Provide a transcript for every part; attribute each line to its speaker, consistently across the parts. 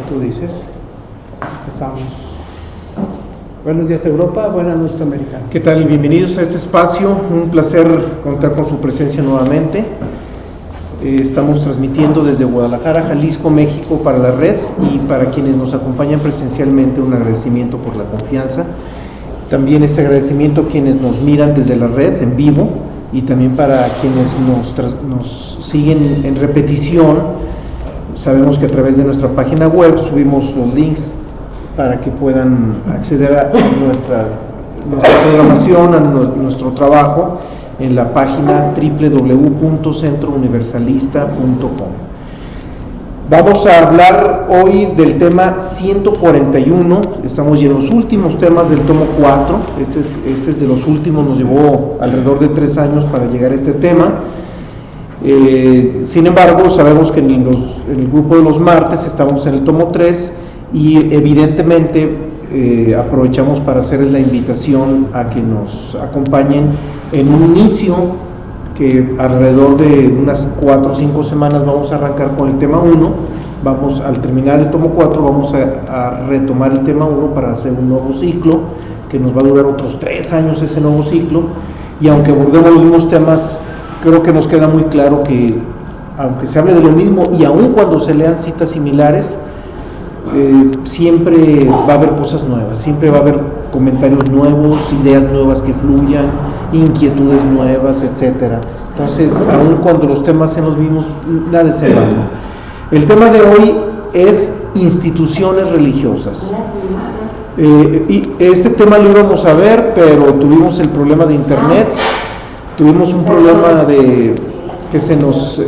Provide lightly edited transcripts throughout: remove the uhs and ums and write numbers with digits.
Speaker 1: tú dices. Empezamos. Buenos días Europa, buenas noches América.
Speaker 2: ¿Qué tal? Bienvenidos a este espacio, un placer contar con su presencia nuevamente. Estamos transmitiendo desde Guadalajara, Jalisco, México para la red, y para quienes nos acompañan presencialmente un agradecimiento por la confianza. También este agradecimiento a quienes nos miran desde la red en vivo, y también para quienes nos siguen en repetición. Sabemos que a través de nuestra página web subimos los links para que puedan acceder a nuestra programación, a nuestro trabajo en la página www.centrouniversalista.com. Vamos a hablar hoy del tema 141, estamos en los últimos temas del tomo 4, este es de los últimos, nos llevó alrededor de 3 años para llegar a este tema. Sin embargo, sabemos que en el grupo de los martes estamos en el tomo 3 y evidentemente aprovechamos para hacerles la invitación a que nos acompañen en un inicio que alrededor de unas 4 o 5 semanas vamos a arrancar con el tema 1. Al terminar el tomo 4 vamos a retomar el tema 1 para hacer un nuevo ciclo que nos va a durar otros 3 años ese nuevo ciclo, y aunque abordemos los mismos temas, creo que nos queda muy claro que aunque se hable de lo mismo y aun cuando se lean citas similares, siempre va a haber cosas nuevas, siempre va a haber comentarios nuevos, ideas nuevas que fluyan, inquietudes nuevas, etcétera. Entonces, aun cuando los temas sean los mismos, nada es en vano. El tema de hoy es instituciones religiosas. Y este tema lo íbamos a ver, pero tuvimos el problema de internet. Tuvimos un problema de que nos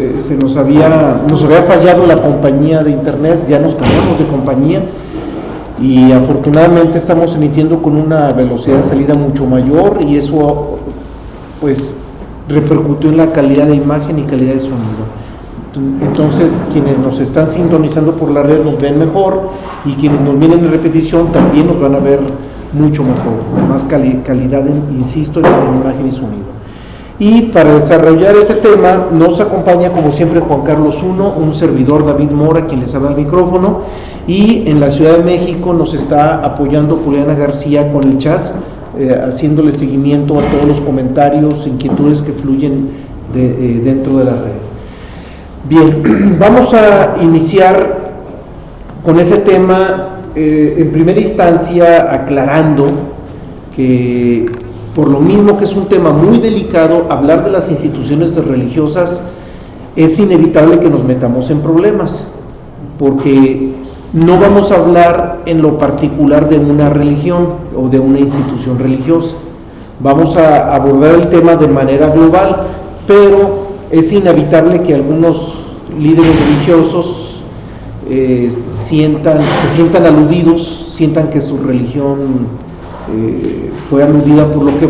Speaker 2: había fallado la compañía de internet, ya nos cambiamos de compañía y afortunadamente estamos emitiendo con una velocidad de salida mucho mayor, y eso pues repercutió en la calidad de imagen y calidad de sonido. Entonces quienes nos están sintonizando por la red nos ven mejor, y quienes nos vienen en repetición también nos van a ver mucho mejor, más calidad, insisto, en imagen y sonido. Y para desarrollar este tema nos acompaña como siempre Juan Carlos I, un servidor David Mora, quien les habla al micrófono, y en la Ciudad de México nos está apoyando Juliana García con el chat, haciéndole seguimiento a todos los comentarios, inquietudes que fluyen dentro de la red. Bien, vamos a iniciar con ese tema, en primera instancia aclarando que por lo mismo que es un tema muy delicado, hablar de las instituciones religiosas es inevitable que nos metamos en problemas, porque no vamos a hablar en lo particular de una religión o de una institución religiosa. Vamos a abordar el tema de manera global, pero es inevitable que algunos líderes religiosos se sientan aludidos, sientan que su religión fue aludida por lo que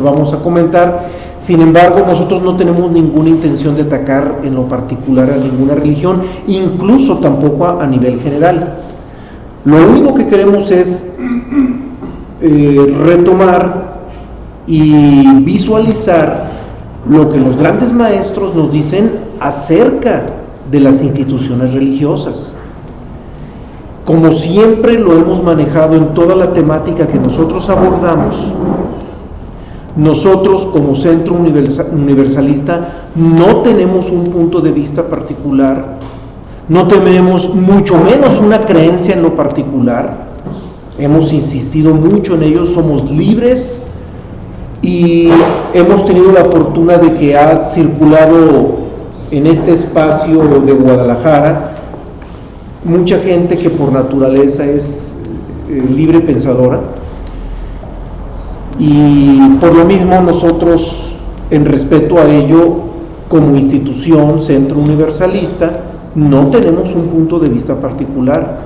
Speaker 2: vamos a comentar. Sin embargo, nosotros no tenemos ninguna intención de atacar en lo particular a ninguna religión, incluso tampoco a nivel general. Lo único que queremos es retomar y visualizar lo que los grandes maestros nos dicen acerca de las instituciones religiosas. Como siempre lo hemos manejado en toda la temática que nosotros abordamos, nosotros como Centro Universalista no tenemos un punto de vista particular, no tenemos mucho menos una creencia en lo particular, hemos insistido mucho en ello, somos libres, y hemos tenido la fortuna de que ha circulado en este espacio de Guadalajara mucha gente que por naturaleza es libre pensadora, y por lo mismo nosotros, en respeto a ello, como institución Centro Universalista, no tenemos un punto de vista particular.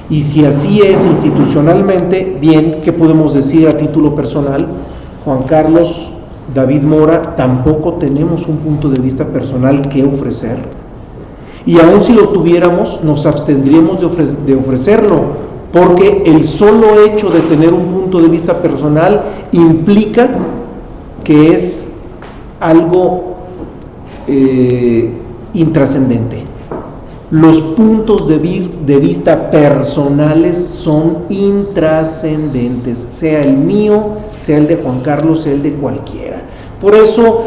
Speaker 2: Y si así es institucionalmente, bien, ¿qué podemos decir a título personal? Juan Carlos, David Mora, tampoco tenemos un punto de vista personal que ofrecer. Y aun si lo tuviéramos, nos abstendríamos de ofrecerlo, porque el solo hecho de tener un punto de vista personal implica que es algo intrascendente. Los puntos de vista personales son intrascendentes, sea el mío, sea el de Juan Carlos, sea el de cualquiera. Por eso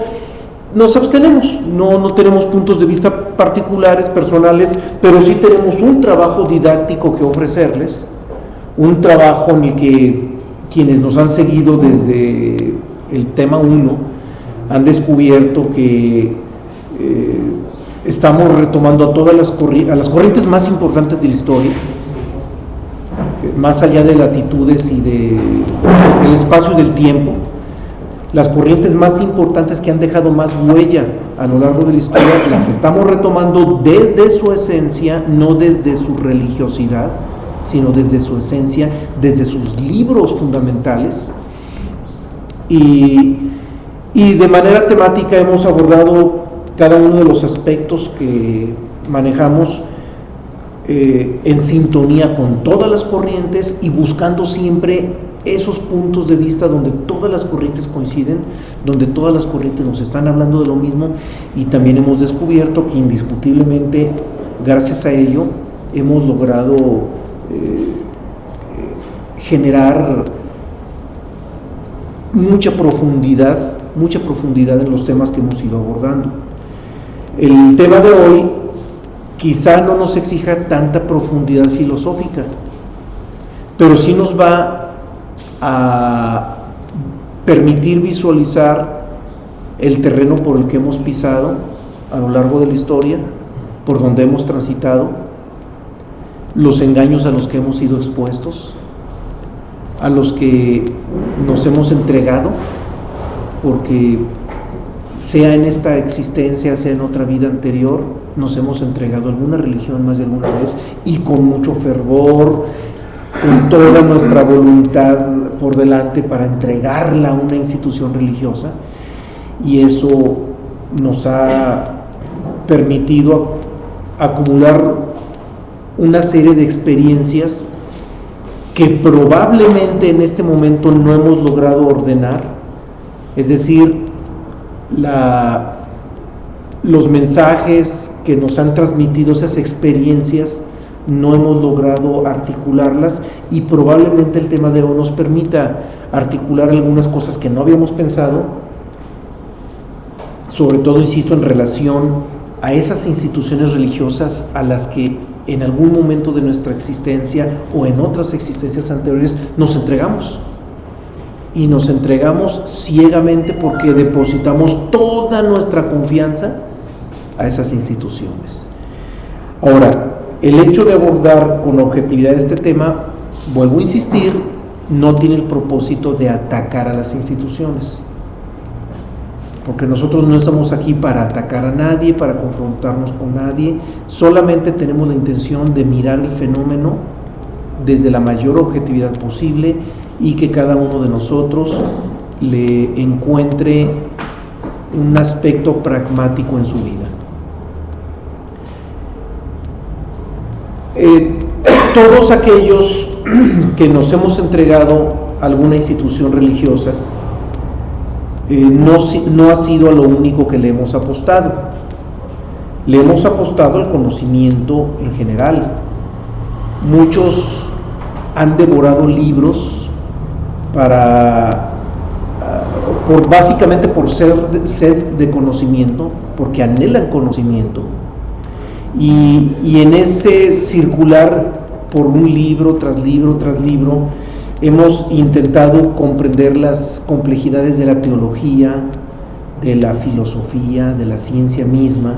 Speaker 2: nos abstenemos, no tenemos puntos de vista particulares, personales, pero sí tenemos un trabajo didáctico que ofrecerles, un trabajo en el que quienes nos han seguido desde el tema 1 han descubierto que estamos retomando a todas las corrientes más importantes de la historia, más allá de latitudes y del espacio y del tiempo, las corrientes más importantes que han dejado más huella a lo largo de la historia, las estamos retomando desde su esencia, no desde su religiosidad, sino desde su esencia, desde sus libros fundamentales, y de manera temática hemos abordado cada uno de los aspectos que manejamos en sintonía con todas las corrientes y buscando siempre esos puntos de vista donde todas las corrientes coinciden, donde todas las corrientes nos están hablando de lo mismo, y también hemos descubierto que indiscutiblemente gracias a ello hemos logrado generar mucha profundidad en los temas que hemos ido abordando. El tema de hoy quizá no nos exija tanta profundidad filosófica, pero sí nos va a permitir visualizar el terreno por el que hemos pisado a lo largo de la historia, por donde hemos transitado, los engaños a los que hemos sido expuestos, a los que nos hemos entregado, porque sea en esta existencia, sea en otra vida anterior, nos hemos entregado a alguna religión más de alguna vez, y con mucho fervor, con toda nuestra voluntad por delante para entregarla a una institución religiosa, y eso nos ha permitido acumular una serie de experiencias que probablemente en este momento no hemos logrado ordenar, es decir, los mensajes que nos han transmitido esas experiencias no hemos logrado articularlas, y probablemente el tema de hoy nos permita articular algunas cosas que no habíamos pensado, sobre todo, insisto, en relación a esas instituciones religiosas a las que en algún momento de nuestra existencia o en otras existencias anteriores nos entregamos. Y nos entregamos ciegamente porque depositamos toda nuestra confianza a esas instituciones. Ahora, el hecho de abordar con objetividad este tema, vuelvo a insistir, no tiene el propósito de atacar a las instituciones, porque nosotros no estamos aquí para atacar a nadie, para confrontarnos con nadie, solamente tenemos la intención de mirar el fenómeno desde la mayor objetividad posible, y que cada uno de nosotros le encuentre un aspecto pragmático en su vida. Todos aquellos que nos hemos entregado a alguna institución religiosa, no ha sido a lo único que le hemos apostado. Le hemos apostado al conocimiento en general. Muchos han devorado libros básicamente por sed de conocimiento, porque anhelan conocimiento, y en ese circular por un libro tras libro tras libro hemos intentado comprender las complejidades de la teología, de la filosofía, de la ciencia misma,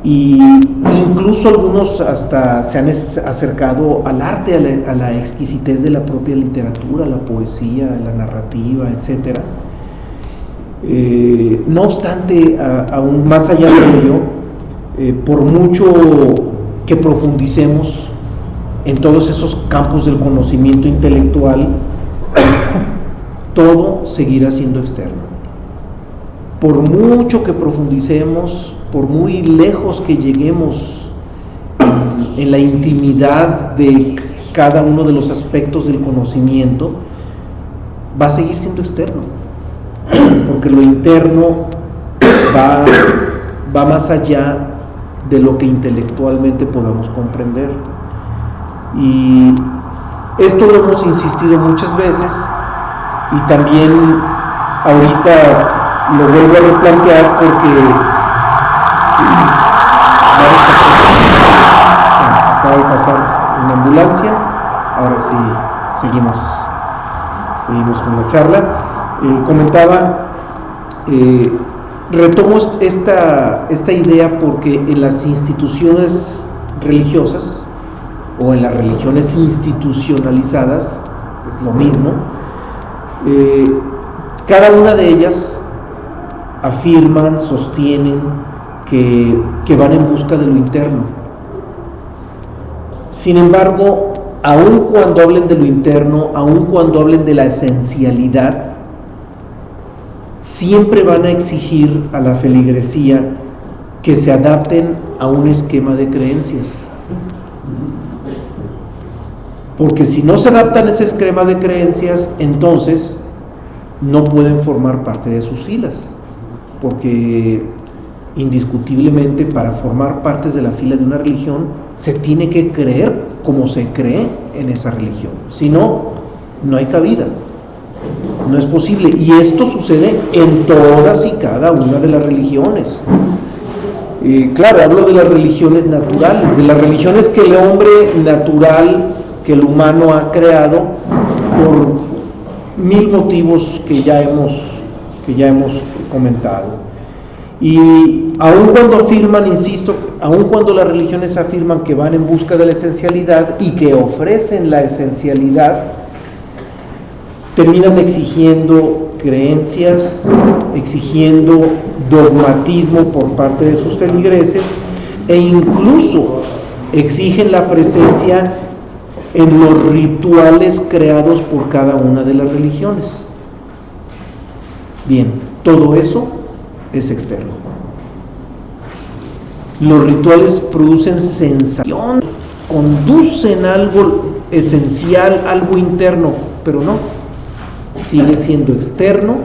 Speaker 2: y incluso algunos hasta se han acercado al arte, a la exquisitez de la propia literatura, la poesía, la narrativa, etc. No obstante, aún más allá de ello, por mucho que profundicemos en todos esos campos del conocimiento intelectual, todo seguirá siendo externo. Por mucho que profundicemos, por muy lejos que lleguemos en la intimidad de cada uno de los aspectos del conocimiento, va a seguir siendo externo, porque lo interno va más allá de lo que intelectualmente podamos comprender. Y esto lo hemos insistido muchas veces, y también ahorita lo vuelvo a replantear porque acaba de pasar una ambulancia. Ahora sí seguimos con la charla. Comentaba, retomo esta idea porque en las instituciones religiosas o en las religiones institucionalizadas, es lo mismo, cada una de ellas afirman, sostienen que van en busca de lo interno. Sin embargo, aun cuando hablen de lo interno, aun cuando hablen de la esencialidad, siempre van a exigir a la feligresía que se adapten a un esquema de creencias. Porque si no se adaptan a ese esquema de creencias, entonces no pueden formar parte de sus filas. Porque indiscutiblemente, para formar parte de la fila de una religión, se tiene que creer como se cree en esa religión. Si no, no hay cabida. No es posible. Y esto sucede en todas y cada una de las religiones. Claro, hablo de las religiones naturales, de las religiones que el hombre natural, que el humano ha creado por mil motivos que ya hemos comentado. Y aun cuando afirman, insisto, aun cuando las religiones afirman que van en busca de la esencialidad y que ofrecen la esencialidad, terminan exigiendo creencias, exigiendo dogmatismo por parte de sus feligreses, e incluso exigen la presencia en los rituales creados por cada una de las religiones. Bien, todo eso es externo. Los rituales producen sensación, conducen a algo esencial, algo interno, pero no, sigue siendo externo,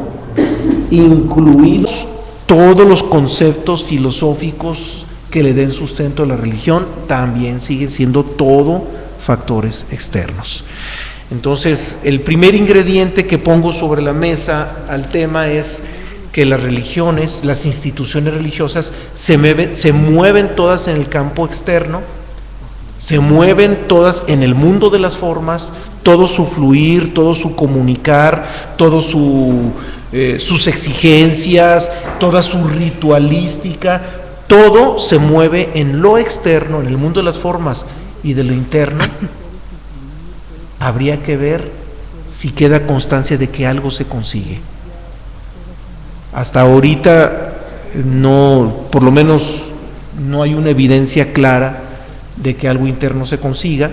Speaker 2: incluidos todos los conceptos filosóficos que le den sustento a la religión, también siguen siendo todo factores externos. Entonces, el primer ingrediente que pongo sobre la mesa al tema es que las religiones, las instituciones religiosas se mueven todas en el campo externo, se mueven todas en el mundo de las formas, todo su fluir, todo su comunicar, todo sus exigencias, toda su ritualística, todo se mueve en lo externo, en el mundo de las formas, y de lo interno habría que ver si queda constancia de que algo se consigue. Hasta ahorita no, por lo menos no hay una evidencia clara de que algo interno se consiga,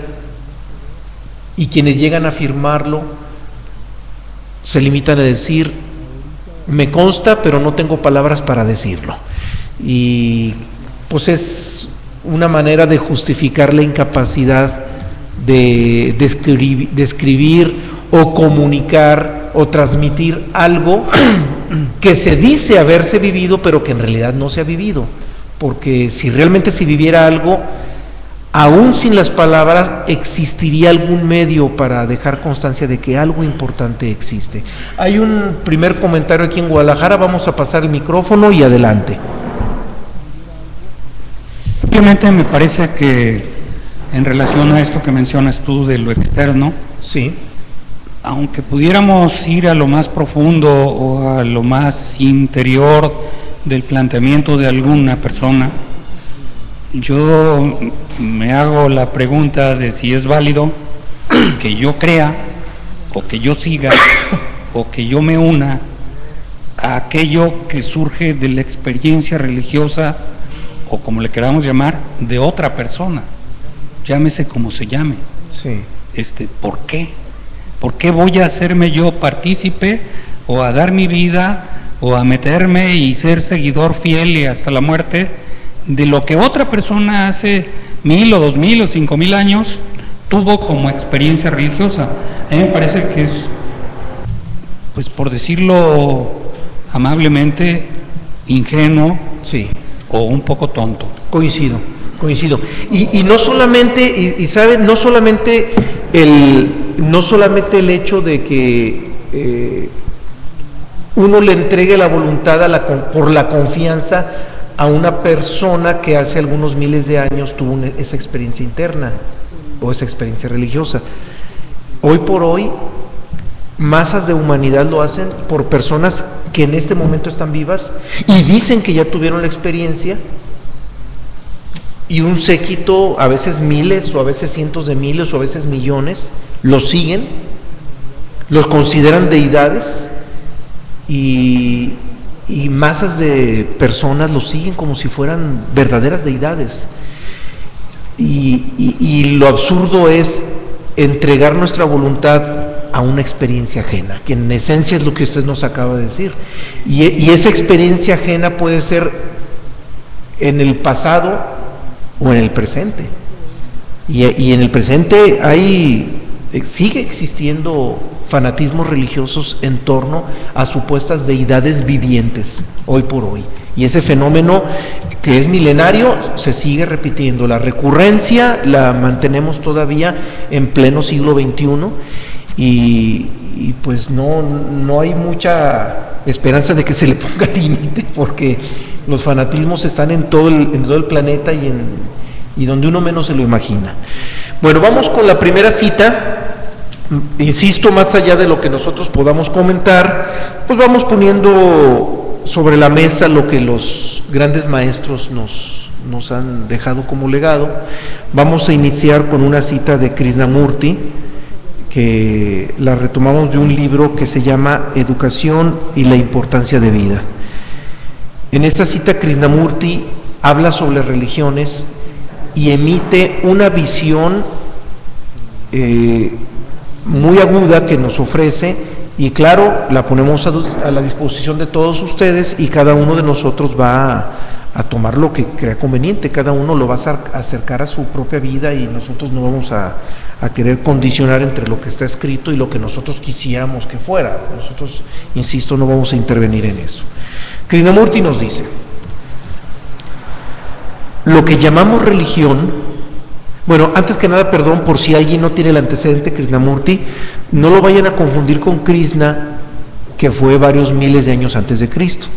Speaker 2: y quienes llegan a afirmarlo se limitan a decir: me consta, pero no tengo palabras para decirlo. Y pues es una manera de justificar la incapacidad de describir o comunicar o transmitir algo que se dice haberse vivido, pero que en realidad no se ha vivido. Porque si realmente se viviera algo, aún sin las palabras, existiría algún medio para dejar constancia de que algo importante existe. Hay un primer comentario aquí en Guadalajara, vamos a pasar el micrófono y adelante.
Speaker 3: Obviamente me parece que en relación a esto que mencionas tú de lo externo,
Speaker 2: sí,
Speaker 3: aunque pudiéramos ir a lo más profundo o a lo más interior del planteamiento de alguna persona, yo me hago la pregunta de si es válido que yo crea o que yo siga o que yo me una a aquello que surge de la experiencia religiosa, o como le queramos llamar, de otra persona, llámese como se llame.
Speaker 2: Sí.
Speaker 3: ¿Por qué? ¿Por qué voy a hacerme yo partícipe o a dar mi vida o a meterme y ser seguidor fiel y hasta la muerte de lo que otra persona hace 1000 o 2000 o 5000 años tuvo como experiencia religiosa? A mí me parece que es, pues por decirlo amablemente, ingenuo,
Speaker 2: sí,
Speaker 3: o un poco tonto.
Speaker 2: Coincido. Y no solamente, ¿saben? No solamente el hecho de que uno le entregue la voluntad por la confianza a una persona que hace algunos miles de años tuvo esa experiencia interna o esa experiencia religiosa. Hoy por hoy, masas de humanidad lo hacen por personas que en este momento están vivas y dicen que ya tuvieron la experiencia, y un séquito, a veces miles o a veces cientos de miles o a veces millones, los siguen, los consideran deidades, y masas de personas los siguen como si fueran verdaderas deidades. Y lo absurdo es entregar nuestra voluntad a una experiencia ajena, que en esencia es lo que usted nos acaba de decir. Y esa experiencia ajena puede ser en el pasado o en el presente. Y en el presente sigue existiendo fanatismos religiosos en torno a supuestas deidades vivientes, hoy por hoy. Y ese fenómeno que es milenario se sigue repitiendo. La recurrencia la mantenemos todavía en pleno siglo XXI, y pues no hay mucha esperanza de que se le ponga límite, porque los fanatismos están en todo el planeta y donde uno menos se lo imagina. Bueno, vamos con la primera cita. Insisto, más allá de lo que nosotros podamos comentar, pues vamos poniendo sobre la mesa lo que los grandes maestros nos han dejado como legado. Vamos a iniciar con una cita de Krishnamurti, que la retomamos de un libro que se llama Educación y la importancia de vida. En esta cita Krishnamurti habla sobre religiones y emite una visión muy aguda que nos ofrece, y claro, la ponemos a la disposición de todos ustedes, y cada uno de nosotros va a tomar lo que crea conveniente, cada uno lo va a acercar a su propia vida, y nosotros no vamos a querer condicionar entre lo que está escrito y lo que nosotros quisiéramos que fuera. Nosotros, insisto, no vamos a intervenir en eso. Krishnamurti nos dice: lo que llamamos religión. Bueno, antes que nada, perdón, por si alguien no tiene el antecedente Krishnamurti, no lo vayan a confundir con Krishna, que fue varios miles de años antes de Cristo.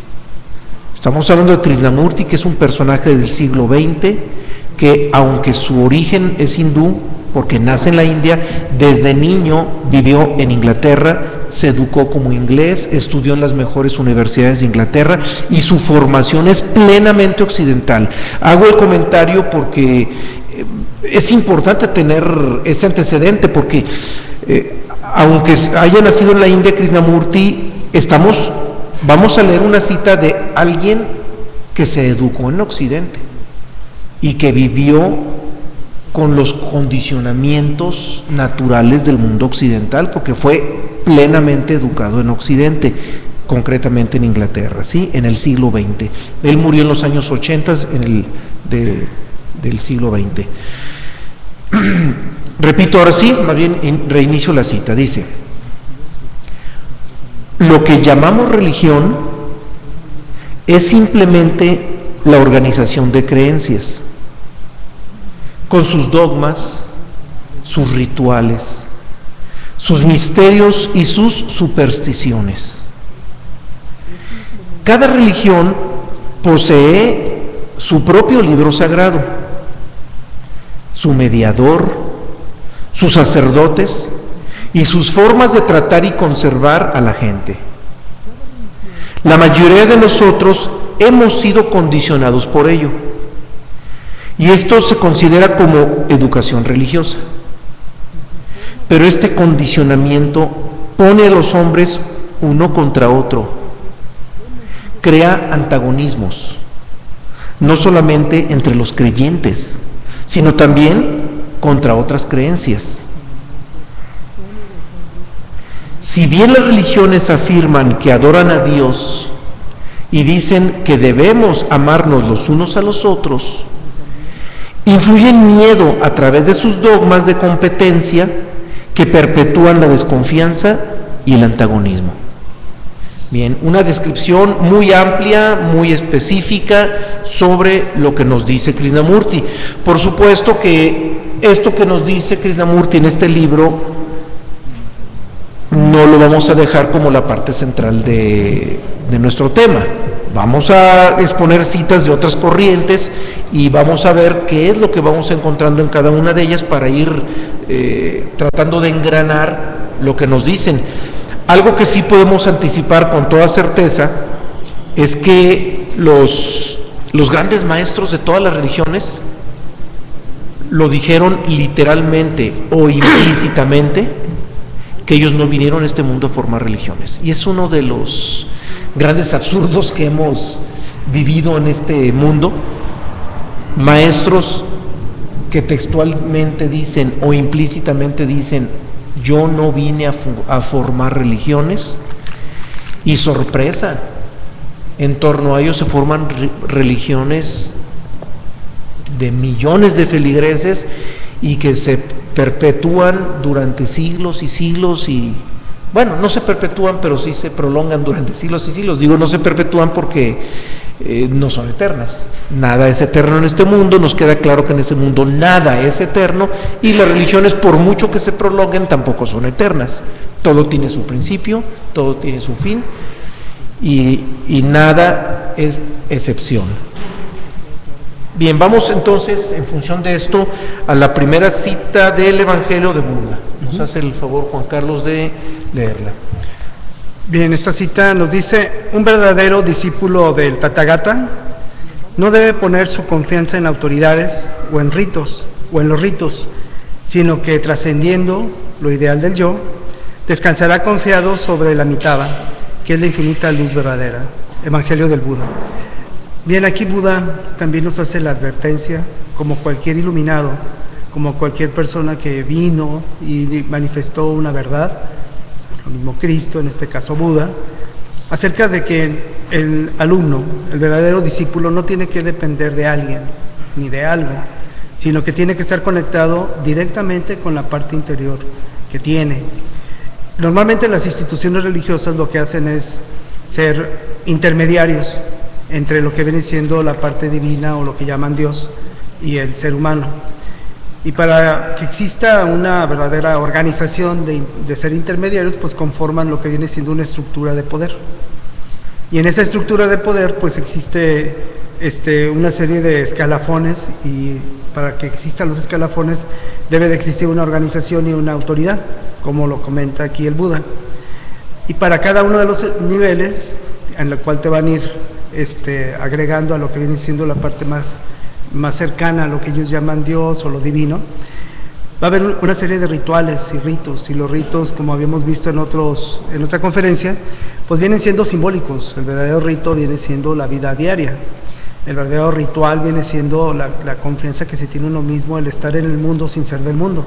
Speaker 2: Estamos hablando de Krishnamurti, que es un personaje del siglo XX, que aunque su origen es hindú, porque nace en la India, desde niño vivió en Inglaterra, se educó como inglés, estudió en las mejores universidades de Inglaterra, y su formación es plenamente occidental. Hago el comentario porque es importante tener este antecedente, porque aunque haya nacido en la India Krishnamurti, vamos a leer una cita de alguien que se educó en Occidente y que vivió con los condicionamientos naturales del mundo occidental, porque fue plenamente educado en Occidente, concretamente en Inglaterra, ¿sí? En el siglo XX. Él murió en los años 80 del siglo XX. Repito ahora sí, más bien reinicio la cita. Dice: lo que llamamos religión es simplemente la organización de creencias, con sus dogmas, sus rituales, sus misterios y sus supersticiones. Cada religión posee su propio libro sagrado, su mediador, sus sacerdotes y sus formas de tratar y conservar a la gente. La mayoría de nosotros hemos sido condicionados por ello, y esto se considera como educación religiosa. Pero este condicionamiento pone a los hombres uno contra otro, crea antagonismos, no solamente entre los creyentes, sino también contra otras creencias. Si bien las religiones afirman que adoran a Dios y dicen que debemos amarnos los unos a los otros, influyen miedo a través de sus dogmas de competencia que perpetúan la desconfianza y el antagonismo. Bien, una descripción muy amplia, muy específica sobre lo que nos dice Krishnamurti. Por supuesto que esto que nos dice Krishnamurti en este libro no lo vamos a dejar como la parte central de nuestro tema. Vamos a exponer citas de otras corrientes y vamos a ver qué es lo que vamos encontrando en cada una de ellas para ir tratando de engranar lo que nos dicen. Algo que sí podemos anticipar con toda certeza es que los grandes maestros de todas las religiones lo dijeron literalmente o implícitamente, que ellos no vinieron a este mundo a formar religiones. Y es uno de los grandes absurdos que hemos vivido en este mundo. Maestros que textualmente dicen o implícitamente dicen: yo no vine a formar religiones, y sorpresa, en torno a ellos se forman religiones de millones de feligreses y que se perpetúan durante siglos y siglos, y bueno, no se perpetúan, pero sí se prolongan durante siglos y siglos. Digo, no se perpetúan porque no son eternas. Nada es eterno en este mundo, nos queda claro que en este mundo nada es eterno, y las religiones, por mucho que se prolonguen, tampoco son eternas. Todo tiene su principio, todo tiene su fin, y nada es excepción. Bien, vamos entonces, en función de esto, a la primera cita del Evangelio de Buda. Nos hace el favor, Juan Carlos, de leerla.
Speaker 1: Bien, esta cita nos dice: un verdadero discípulo del Tathagata no debe poner su confianza en autoridades o en los ritos, sino que, trascendiendo lo ideal del yo, descansará confiado sobre la Amitabha, que es la infinita luz verdadera. Evangelio del Buda. Bien, aquí Buda también nos hace la advertencia, como cualquier iluminado, como cualquier persona que vino y manifestó una verdad, lo mismo Cristo, en este caso Buda, acerca de que el alumno, el verdadero discípulo, no tiene que depender de alguien ni de algo, sino que tiene que estar conectado directamente con la parte interior que tiene. Normalmente las instituciones religiosas lo que hacen es ser intermediarios entre lo que viene siendo la parte divina o lo que llaman Dios y el ser humano. Y para que exista una verdadera organización de ser intermediarios, pues conforman lo que viene siendo una estructura de poder. Y en esa estructura de poder pues existe una serie de escalafones, y para que existan los escalafones debe de existir una organización y una autoridad, como lo comenta aquí el Buda. Y para cada uno de los niveles en el cual te van a ir agregando a lo que viene siendo la parte más cercana a lo que ellos llaman Dios o lo divino, va a haber una serie de rituales y ritos, y los ritos, como habíamos visto en otra conferencia, pues vienen siendo simbólicos. El verdadero rito viene siendo la vida diaria. El verdadero ritual viene siendo la confianza que se tiene uno mismo, el estar en el mundo sin ser del mundo.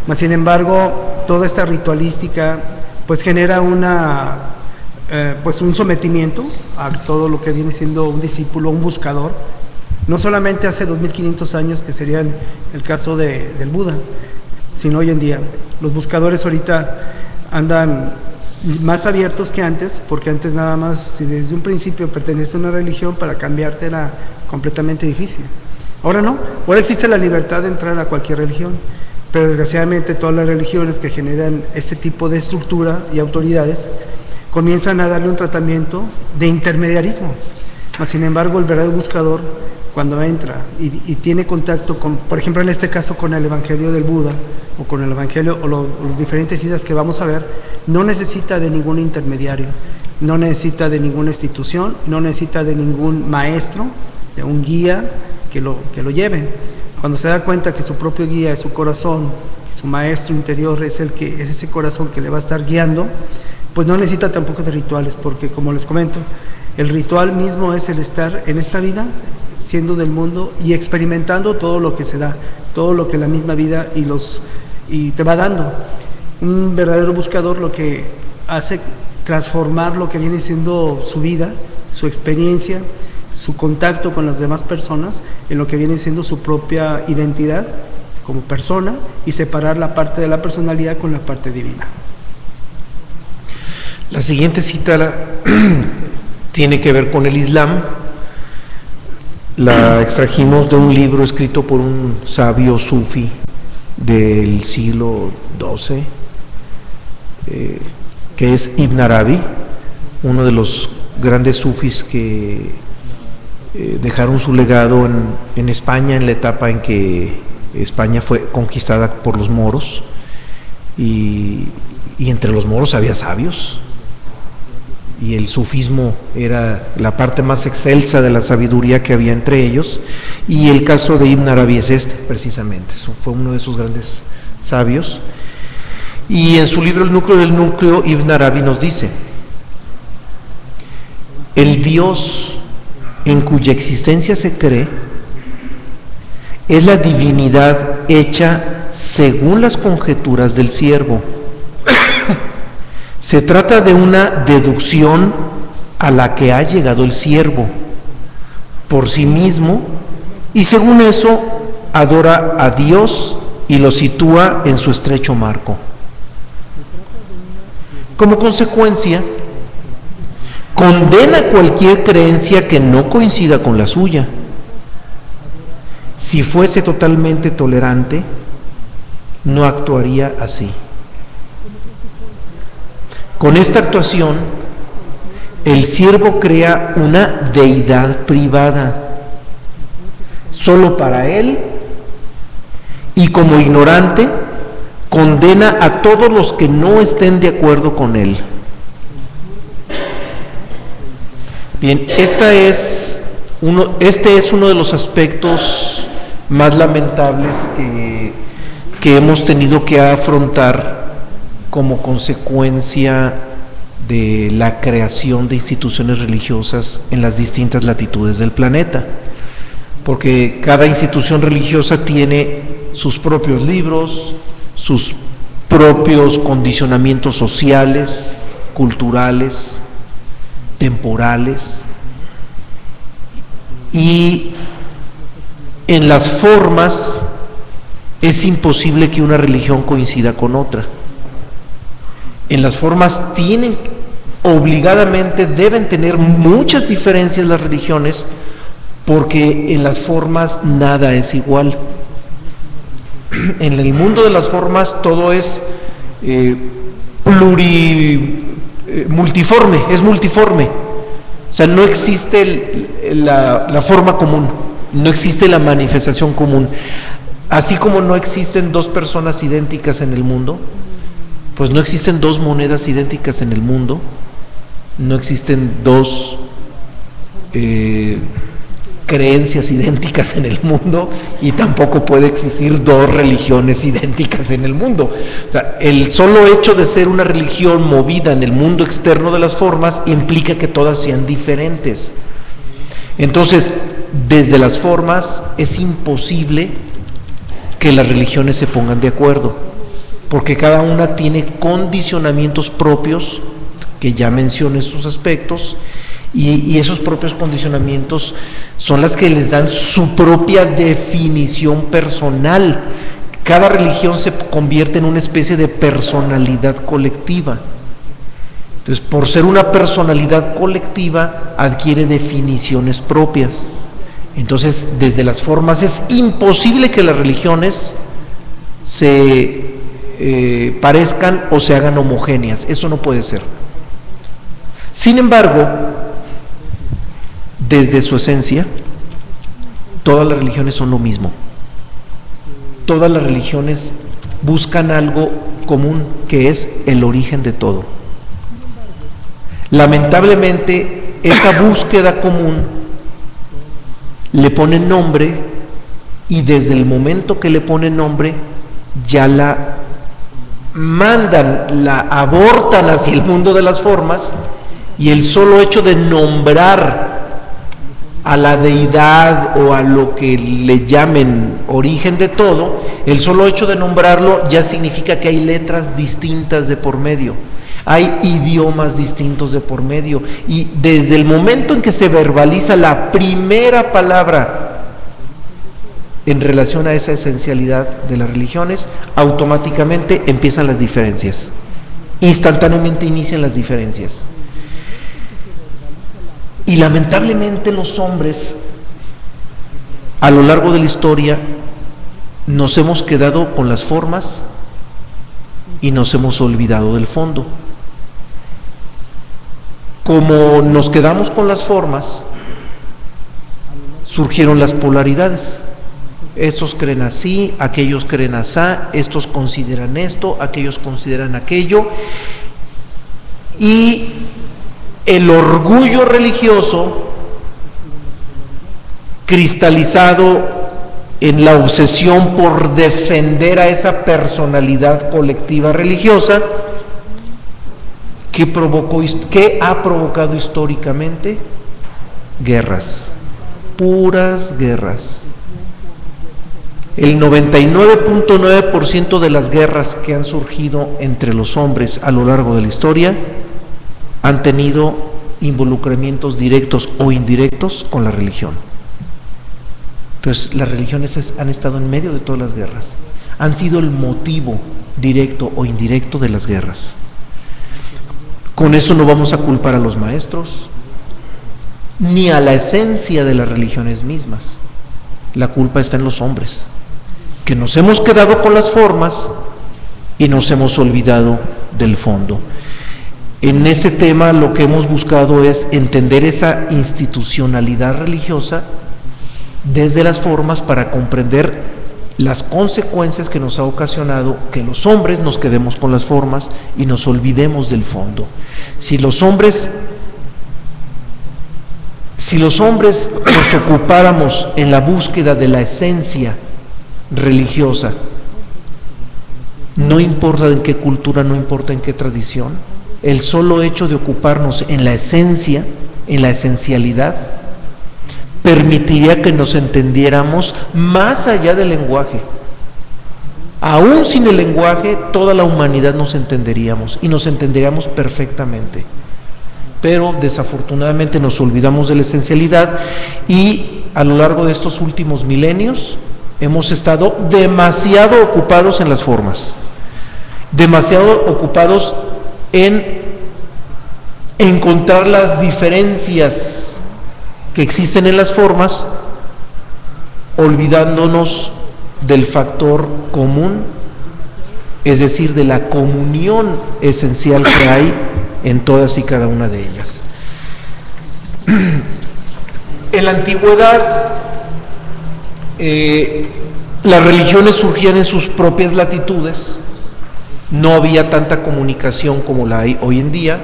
Speaker 1: Mas, sin embargo, toda esta ritualística pues genera un sometimiento a todo lo que viene siendo un discípulo, un buscador, no solamente hace 2500 años, que sería el caso del Buda, sino hoy en día. Los buscadores ahorita andan más abiertos que antes, porque antes nada más, si desde un principio perteneces a una religión, para cambiarte era completamente difícil. Ahora no, ahora existe la libertad de entrar a cualquier religión, pero desgraciadamente todas las religiones que generan este tipo de estructura y autoridades comienzan a darle un tratamiento de intermediarismo. Mas, sin embargo, el verdadero buscador, cuando entra y tiene contacto con, por ejemplo, en este caso con el Evangelio del Buda, o con el Evangelio, o los diferentes ideas que vamos a ver, no necesita de ningún intermediario, no necesita de ninguna institución, no necesita de ningún maestro, de un guía que lo lleve. Cuando se da cuenta que su propio guía es su corazón, que su maestro interior es ese corazón que le va a estar guiando, pues no necesita tampoco de rituales, porque, como les comento, el ritual mismo es el estar en esta vida, siendo del mundo y experimentando todo lo que se da, todo lo que la misma vida y te va dando. Un verdadero buscador lo que hace transformar lo que viene siendo su vida, su experiencia, su contacto con las demás personas, en lo que viene siendo su propia identidad como persona, y separar la parte de la personalidad con la parte divina.
Speaker 2: La siguiente cita tiene que ver con el Islam. La extrajimos de un libro escrito por un sabio sufi del siglo XII, que es Ibn Arabi, uno de los grandes sufis que dejaron su legado en España en la etapa en que España fue conquistada por los moros, y entre los moros había sabios, y el sufismo era la parte más excelsa de la sabiduría que había entre ellos, y el caso de Ibn Arabi es precisamente, fue uno de esos grandes sabios. Y en su libro El núcleo del núcleo, Ibn Arabi nos dice: el Dios en cuya existencia se cree es la divinidad hecha según las conjeturas del siervo. Se trata de una deducción a la que ha llegado el siervo por sí mismo, y según eso adora a Dios y lo sitúa en su estrecho marco. Como consecuencia, condena cualquier creencia que no coincida con la suya. Si fuese totalmente tolerante, no actuaría así. Con esta actuación, el siervo crea una deidad privada, solo para él, y como ignorante, condena a todos los que no estén de acuerdo con él. Bien, este es uno de los aspectos más lamentables que hemos tenido que afrontar como consecuencia de la creación de instituciones religiosas en las distintas latitudes del planeta, porque cada institución religiosa tiene sus propios libros, sus propios condicionamientos sociales, culturales, temporales, y en las formas es imposible que una religión coincida con otra. En las formas obligadamente deben tener muchas diferencias las religiones, porque en las formas nada es igual. En el mundo de las formas todo es multiforme, es multiforme. O sea, no existe la forma común, no existe la manifestación común. Así como no existen dos personas idénticas en el mundo, pues no existen dos monedas idénticas en el mundo, no existen dos creencias idénticas en el mundo, y tampoco puede existir dos religiones idénticas en el mundo. O sea, el solo hecho de ser una religión movida en el mundo externo de las formas implica que todas sean diferentes. Entonces, desde las formas es imposible que las religiones se pongan de acuerdo, porque cada una tiene condicionamientos propios, que ya mencioné sus aspectos, y esos propios condicionamientos son las que les dan su propia definición personal. Cada religión se convierte en una especie de personalidad colectiva. Entonces, por ser una personalidad colectiva, adquiere definiciones propias. Entonces, desde las formas es imposible que las religiones se parezcan o se hagan homogéneas. Eso no puede ser. Sin embargo, desde su esencia, todas las religiones son lo mismo. Todas las religiones buscan algo común, que es el origen de todo. Lamentablemente, esa búsqueda común le ponen nombre, y desde el momento que le ponen nombre, ya la mandan, la abortan hacia el mundo de las formas, y el solo hecho de nombrar a la deidad o a lo que le llamen origen de todo, el solo hecho de nombrarlo ya significa que hay letras distintas de por medio, hay idiomas distintos de por medio, y desde el momento en que se verbaliza la primera palabra en relación a esa esencialidad de las religiones, automáticamente empiezan las diferencias. instantáneamente inician las diferencias. Y lamentablemente los hombres, a lo largo de la historia, nos hemos quedado con las formas y nos hemos olvidado del fondo. Como nos quedamos con las formas, surgieron las polaridades. Estos creen así, aquellos creen asá, estos consideran esto, aquellos consideran aquello, y el orgullo religioso cristalizado en la obsesión por defender a esa personalidad colectiva religiosa que ha provocado históricamente guerras, puras guerras. El 99.9% de las guerras que han surgido entre los hombres a lo largo de la historia han tenido involucramientos directos o indirectos con la religión. Entonces, las religiones han estado en medio de todas las guerras, han sido el motivo directo o indirecto de las guerras. Con esto no vamos a culpar a los maestros, ni a la esencia de las religiones mismas. La culpa está en los hombres, que nos hemos quedado con las formas y nos hemos olvidado del fondo. En este tema lo que hemos buscado es entender esa institucionalidad religiosa desde las formas para comprender las consecuencias que nos ha ocasionado que los hombres nos quedemos con las formas y nos olvidemos del fondo. Si los hombres nos ocupáramos en la búsqueda de la esencia religiosa, no importa en qué cultura, no importa en qué tradición, el solo hecho de ocuparnos en la esencia, en la esencialidad, permitiría que nos entendiéramos más allá del lenguaje. Aún sin el lenguaje, toda la humanidad nos entenderíamos y nos entenderíamos perfectamente. Pero desafortunadamente nos olvidamos de la esencialidad y a lo largo de estos últimos milenios hemos estado demasiado ocupados en las formas, demasiado ocupados en encontrar las diferencias que existen en las formas, olvidándonos del factor común, es decir, de la comunión esencial que hay en todas y cada una de ellas. En la antigüedad, las religiones surgían en sus propias latitudes, no había tanta comunicación como la hay hoy en día,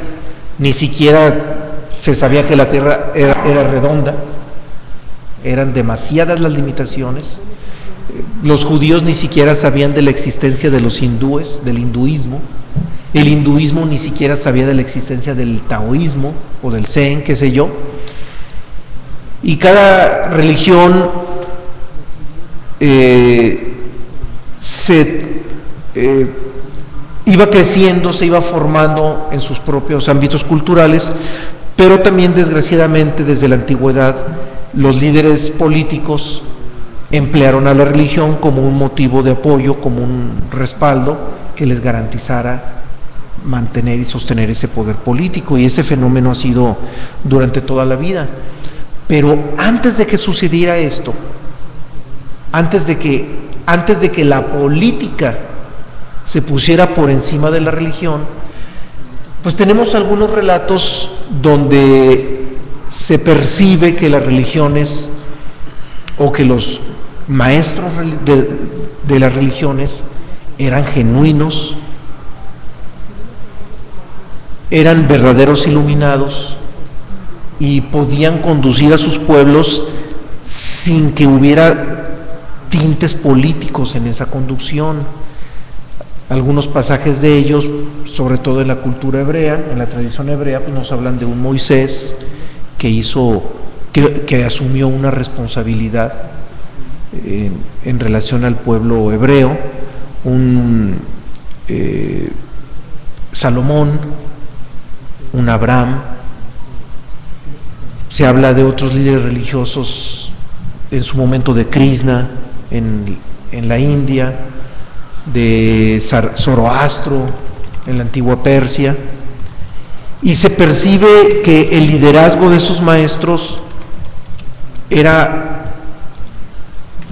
Speaker 2: ni siquiera se sabía que la tierra era redonda, eran demasiadas las limitaciones. Los judíos ni siquiera sabían de la existencia de los hindúes, del hinduismo. El hinduismo ni siquiera sabía de la existencia del taoísmo o del zen, qué sé yo. Y cada religión iba creciendo, se iba formando en sus propios ámbitos culturales, pero también desgraciadamente desde la antigüedad los líderes políticos emplearon a la religión como un motivo de apoyo, como un respaldo que les garantizara mantener y sostener ese poder político, y ese fenómeno ha sido durante toda la vida. Pero antes de que sucediera esto, antes de que la política se pusiera por encima de la religión, pues tenemos algunos relatos donde se percibe que las religiones o que los maestros de las religiones eran genuinos, eran verdaderos iluminados y podían conducir a sus pueblos sin que hubiera tintes políticos en esa conducción. Algunos pasajes de ellos, sobre todo en la cultura hebrea, en la tradición hebrea, pues nos hablan de un Moisés que asumió una responsabilidad en relación al pueblo hebreo, un Salomón, un Abraham. Se habla de otros líderes religiosos en su momento, de Krishna en la India, de Zoroastro en la antigua Persia, y se percibe que el liderazgo de esos maestros era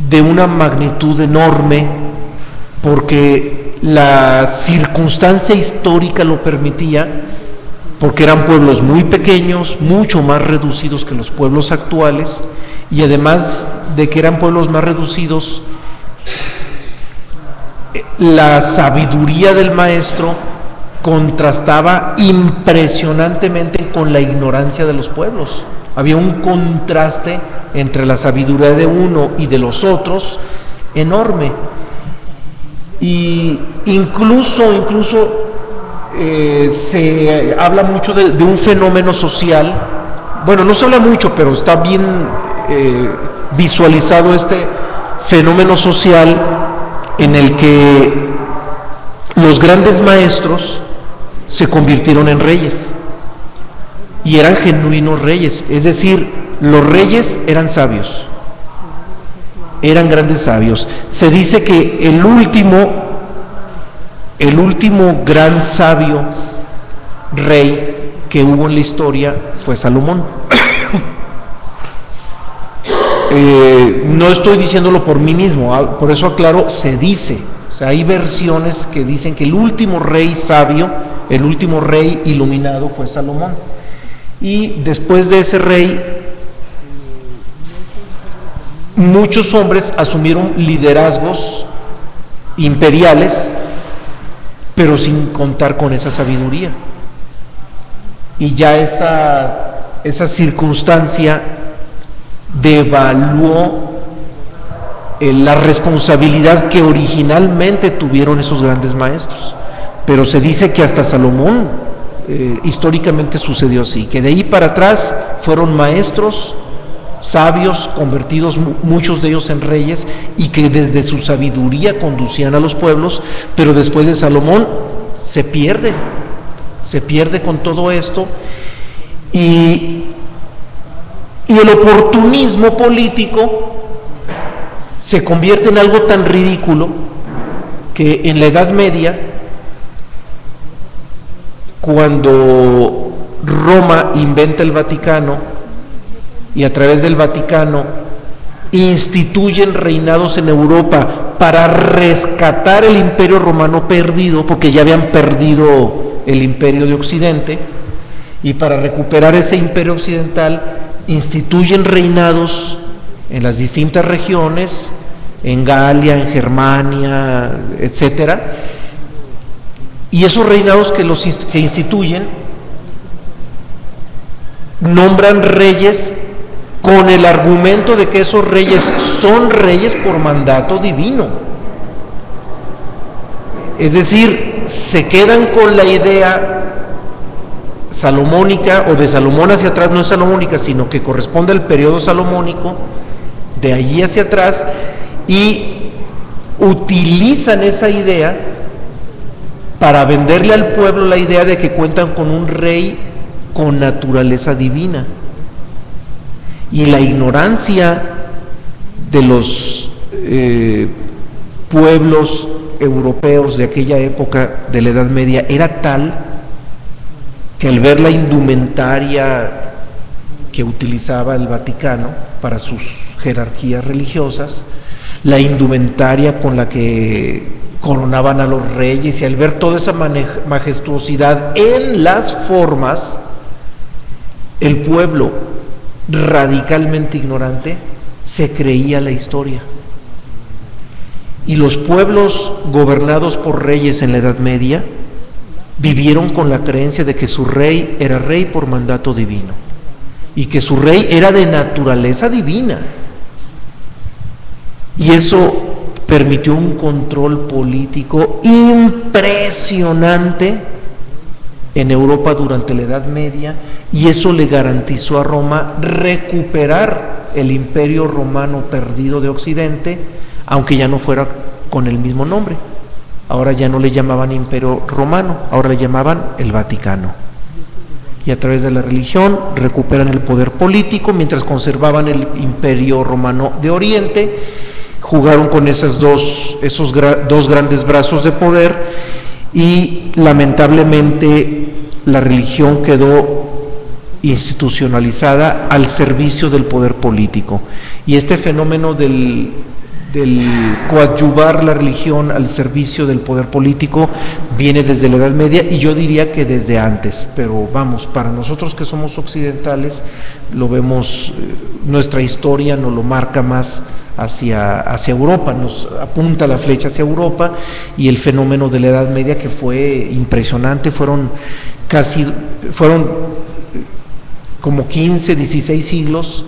Speaker 2: de una magnitud enorme, porque la circunstancia histórica lo permitía, porque eran pueblos muy pequeños, mucho más reducidos que los pueblos actuales, y además de que eran pueblos más reducidos, la sabiduría del maestro contrastaba impresionantemente con la ignorancia de los pueblos. Había un contraste entre la sabiduría de uno y de los otros enorme. Y incluso se habla mucho de un fenómeno social. Bueno, no se habla mucho, pero está bien visualizado este fenómeno social en el que los grandes maestros se convirtieron en reyes, y eran genuinos reyes, es decir, los reyes eran sabios, eran grandes sabios. Se dice que el último gran sabio rey que hubo en la historia fue Salomón. No estoy diciéndolo por mí mismo, por eso aclaro, se dice. O sea, hay versiones que dicen que el último rey sabio, el último rey iluminado fue Salomón. Y después de ese rey, muchos hombres asumieron liderazgos imperiales, pero sin contar con esa sabiduría. Y ya esa circunstancia devaluó la responsabilidad que originalmente tuvieron esos grandes maestros. Pero se dice que hasta Salomón históricamente sucedió así, que de ahí para atrás fueron maestros sabios convertidos, muchos de ellos en reyes, y que desde su sabiduría conducían a los pueblos. Pero después de Salomón se pierde con todo esto, y el oportunismo político se convierte en algo tan ridículo que en la Edad Media, cuando Roma inventa el Vaticano y a través del Vaticano instituyen reinados en Europa para rescatar el Imperio Romano perdido, porque ya habían perdido el Imperio de Occidente, y para recuperar ese Imperio Occidental instituyen reinados en las distintas regiones, en Galia, en Germania, etcétera. Y esos reinados que instituyen nombran reyes con el argumento de que esos reyes son reyes por mandato divino. Es decir, se quedan con la idea salomónica, o de Salomón hacia atrás, no es salomónica, sino que corresponde al periodo salomónico, de allí hacia atrás, y utilizan esa idea para venderle al pueblo la idea de que cuentan con un rey con naturaleza divina. Y la ignorancia de los pueblos europeos de aquella época de la Edad Media era tal que al ver la indumentaria que utilizaba el Vaticano para sus jerarquías religiosas, la indumentaria con la que coronaban a los reyes, y al ver toda esa majestuosidad en las formas, el pueblo radicalmente ignorante se creía la historia. Y los pueblos gobernados por reyes en la Edad Media vivieron con la creencia de que su rey era rey por mandato divino, y que su rey era de naturaleza divina. Y eso permitió un control político impresionante en Europa durante la Edad Media, y eso le garantizó a Roma recuperar el Imperio Romano perdido de Occidente, aunque ya no fuera con el mismo nombre. Ahora ya no le llamaban Imperio Romano, ahora le llamaban el Vaticano. Y a través de la religión recuperan el poder político, mientras conservaban el Imperio Romano de Oriente. Jugaron con esos dos grandes brazos de poder, y lamentablemente la religión quedó institucionalizada al servicio del poder político, y este fenómeno del coadyuvar la religión al servicio del poder político viene desde la Edad Media, y yo diría que desde antes, pero vamos, para nosotros que somos occidentales lo vemos, nuestra historia nos lo marca más hacia Europa, nos apunta la flecha hacia Europa, y el fenómeno de la Edad Media, que fue impresionante, fueron como 15, 16 siglos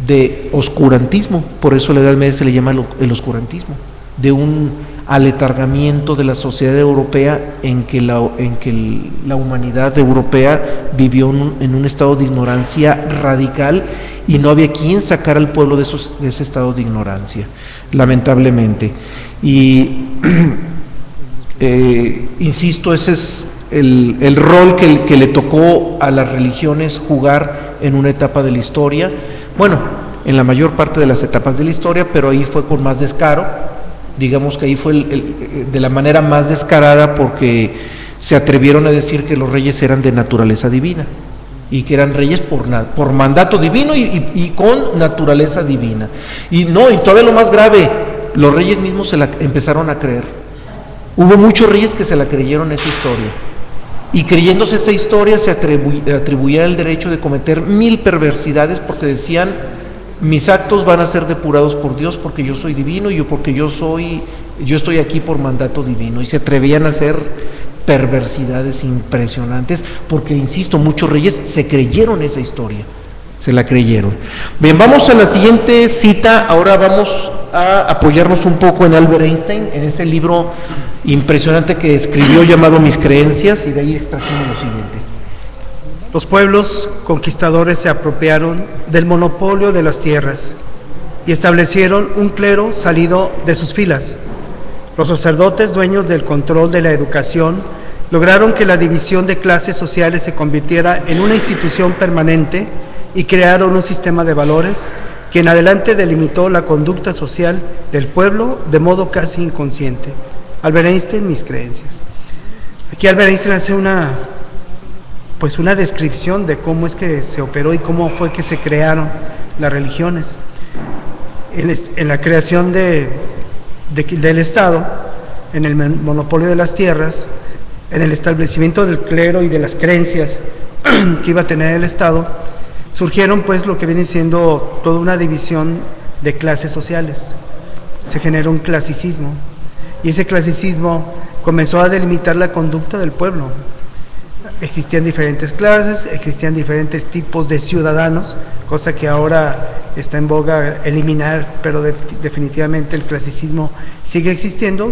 Speaker 2: de oscurantismo. Por eso la Edad Media se le llama el oscurantismo, de un aletargamiento de la sociedad europea en que la humanidad europea vivió en un estado de ignorancia radical, y no había quien sacara al pueblo de ese estado de ignorancia, lamentablemente. Y insisto, ese es el rol que le tocó a las religiones jugar en una etapa de la historia, bueno, en la mayor parte de las etapas de la historia, pero ahí fue con más descaro, digamos que ahí fue de la manera más descarada, porque se atrevieron a decir que los reyes eran de naturaleza divina, y que eran reyes por mandato divino y con naturaleza divina. Y todavía lo más grave, los reyes mismos se la empezaron a creer. Hubo muchos reyes que se la creyeron esa historia, y creyéndose esa historia se atribuía el derecho de cometer 1000 perversidades, porque decían: mis actos van a ser depurados por Dios porque yo soy divino, y yo estoy aquí por mandato divino, y se atrevían a hacer perversidades impresionantes, porque insisto, muchos reyes se creyeron esa historia, se la creyeron. Bien, vamos a la siguiente cita. Ahora vamos a apoyarnos un poco en Albert Einstein, en ese libro impresionante que escribió llamado Mis Creencias, y de ahí extrajimos lo siguiente.
Speaker 1: Los pueblos conquistadores se apropiaron del monopolio de las tierras y establecieron un clero salido de sus filas. Los sacerdotes, dueños del control de la educación, lograron que la división de clases sociales se convirtiera en una institución permanente, y crearon un sistema de valores que en adelante delimitó la conducta social del pueblo de modo casi inconsciente. Albert Einstein, Mis Creencias. Aquí Albert Einstein hace una descripción de cómo es que se operó y cómo fue que se crearon las religiones. En la creación del Estado, en el monopolio de las tierras, en el establecimiento del clero y de las creencias que iba a tener el Estado, surgieron pues lo que viene siendo toda una división de clases sociales. Se generó un clasicismo, y ese clasicismo comenzó a delimitar la conducta del pueblo. Existían diferentes clases, existían diferentes tipos de ciudadanos, cosa que ahora está en boga eliminar, pero definitivamente el clasicismo sigue existiendo,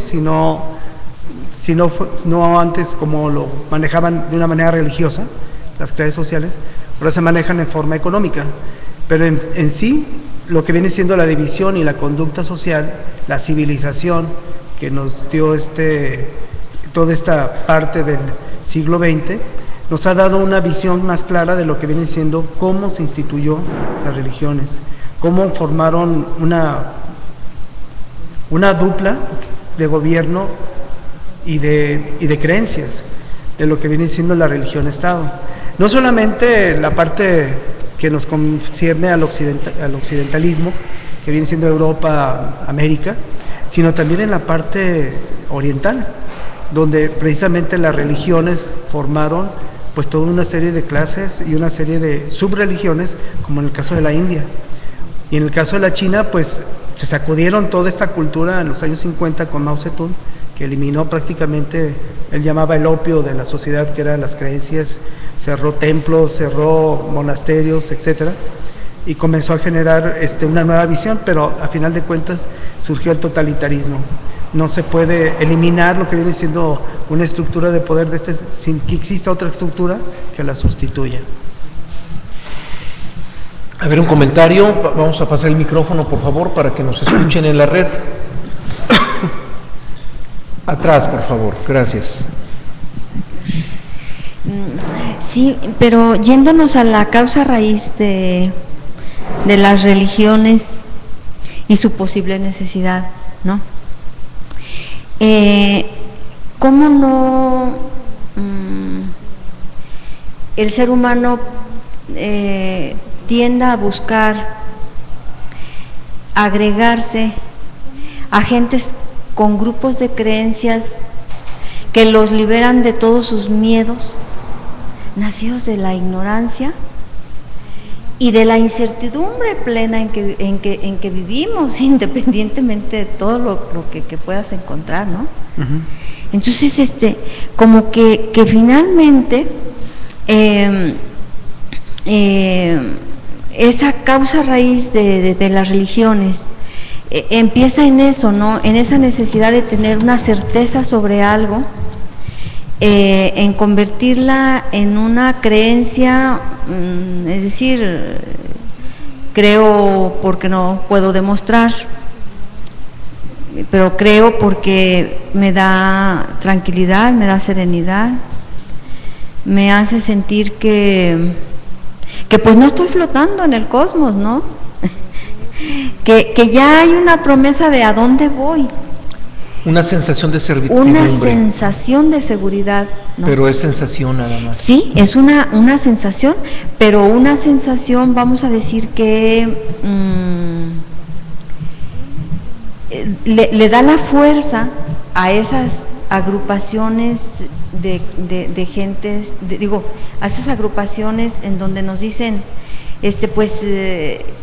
Speaker 1: no antes como lo manejaban de una manera religiosa, las clases sociales, ahora se manejan en forma económica, pero en sí, lo que viene siendo la división y la conducta social, la civilización que nos dio toda esta parte del siglo XX, nos ha dado una visión más clara de lo que viene siendo cómo se instituyó las religiones, cómo formaron una dupla de gobierno y de creencias, de lo que viene siendo la religión-Estado. No solamente la parte que nos concierne al occidentalismo, que viene siendo Europa, América, sino también en la parte oriental, donde precisamente las religiones formaron pues toda una serie de clases y una serie de subreligiones, como en el caso de la India. Y en el caso de la China, pues se sacudieron toda esta cultura en los años 50 con Mao Zedong, que eliminó prácticamente, él llamaba el opio de la sociedad, que eran las creencias, cerró templos, cerró monasterios, etcétera, y comenzó a generar una nueva visión, pero a final de cuentas surgió el totalitarismo. No se puede eliminar lo que viene siendo una estructura de poder sin que exista otra estructura que la sustituya.
Speaker 2: A ver, un comentario. Vamos a pasar el micrófono, por favor, para que nos escuchen en la red. Atrás, por favor. Gracias.
Speaker 4: Sí, pero yéndonos a la causa raíz de las religiones y su posible necesidad, ¿no? ¿cómo no el ser humano tienda a buscar agregarse a gentes con grupos de creencias que los liberan de todos sus miedos, nacidos de la ignorancia y de la incertidumbre plena en que vivimos, independientemente de todo lo que puedas encontrar, ¿no? Uh-huh. Entonces, como que finalmente esa causa raíz de las religiones empieza en eso, ¿no? En esa necesidad de tener una certeza sobre algo, en convertirla en una creencia, es decir, creo porque no puedo demostrar, pero creo porque me da tranquilidad, me da serenidad, me hace sentir que pues no estoy flotando en el cosmos, ¿no? que ya hay una promesa de a dónde voy.
Speaker 2: Una sensación de servidumbre.
Speaker 4: Una sensación de seguridad, ¿no?
Speaker 2: Pero es sensación nada más.
Speaker 4: Sí, es una sensación, pero una sensación, vamos a decir que le da la fuerza a esas agrupaciones de gentes, a esas agrupaciones en donde nos dicen,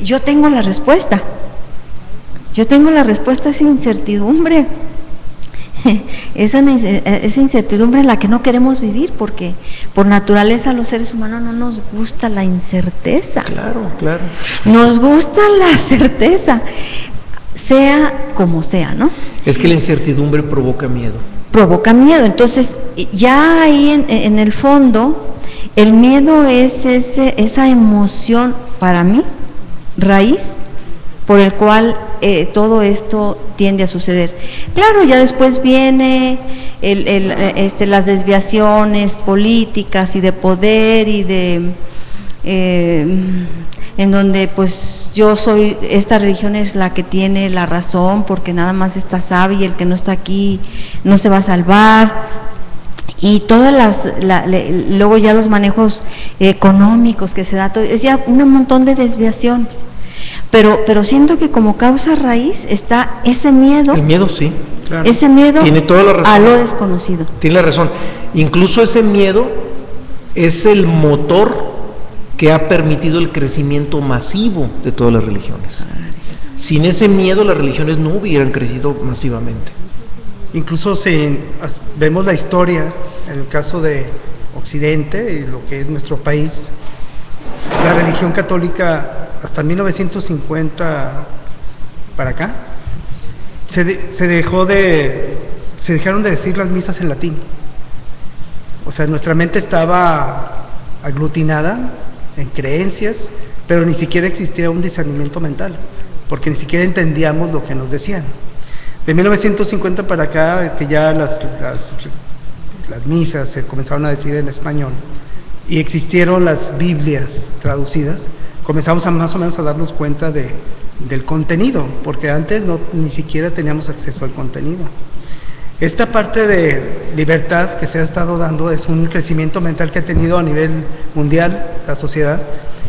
Speaker 4: yo tengo la respuesta a esa incertidumbre. Esa incertidumbre en la que no queremos vivir, porque por naturaleza los seres humanos no nos gusta la incerteza.
Speaker 2: Claro.
Speaker 4: Nos gusta la certeza, sea como sea, ¿no?
Speaker 2: Es que la incertidumbre provoca miedo.
Speaker 4: Entonces, ya ahí en el fondo, el miedo es esa emoción, para mí, raíz, por el cual todo esto tiende a suceder. Claro, ya después viene las desviaciones políticas y de poder y de en donde pues esta religión es la que tiene la razón porque nada más está sabia y el que no está aquí no se va a salvar. Y todas luego ya los manejos económicos que se da, es ya un montón de desviaciones. Pero siento que como causa raíz está ese miedo.
Speaker 2: El miedo, sí, claro.
Speaker 4: Ese miedo
Speaker 2: tiene toda la razón.
Speaker 4: A lo desconocido.
Speaker 2: Tiene la razón. Incluso ese miedo es el motor que ha permitido el crecimiento masivo de todas las religiones. Sin ese miedo las religiones no hubieran crecido masivamente.
Speaker 1: Incluso si vemos la historia, en el caso de Occidente y lo que es nuestro país, la religión católica hasta 1950 para acá se dejaron de decir las misas en latín. O sea, nuestra mente estaba aglutinada en creencias, pero ni siquiera existía un discernimiento mental, porque ni siquiera entendíamos lo que nos decían. De 1950 para acá, que ya las misas se comenzaron a decir en español y existieron las Biblias traducidas, comenzamos más o menos a darnos cuenta del contenido, porque antes ni siquiera teníamos acceso al contenido. Esta parte de libertad que se ha estado dando es un crecimiento mental que ha tenido a nivel mundial la sociedad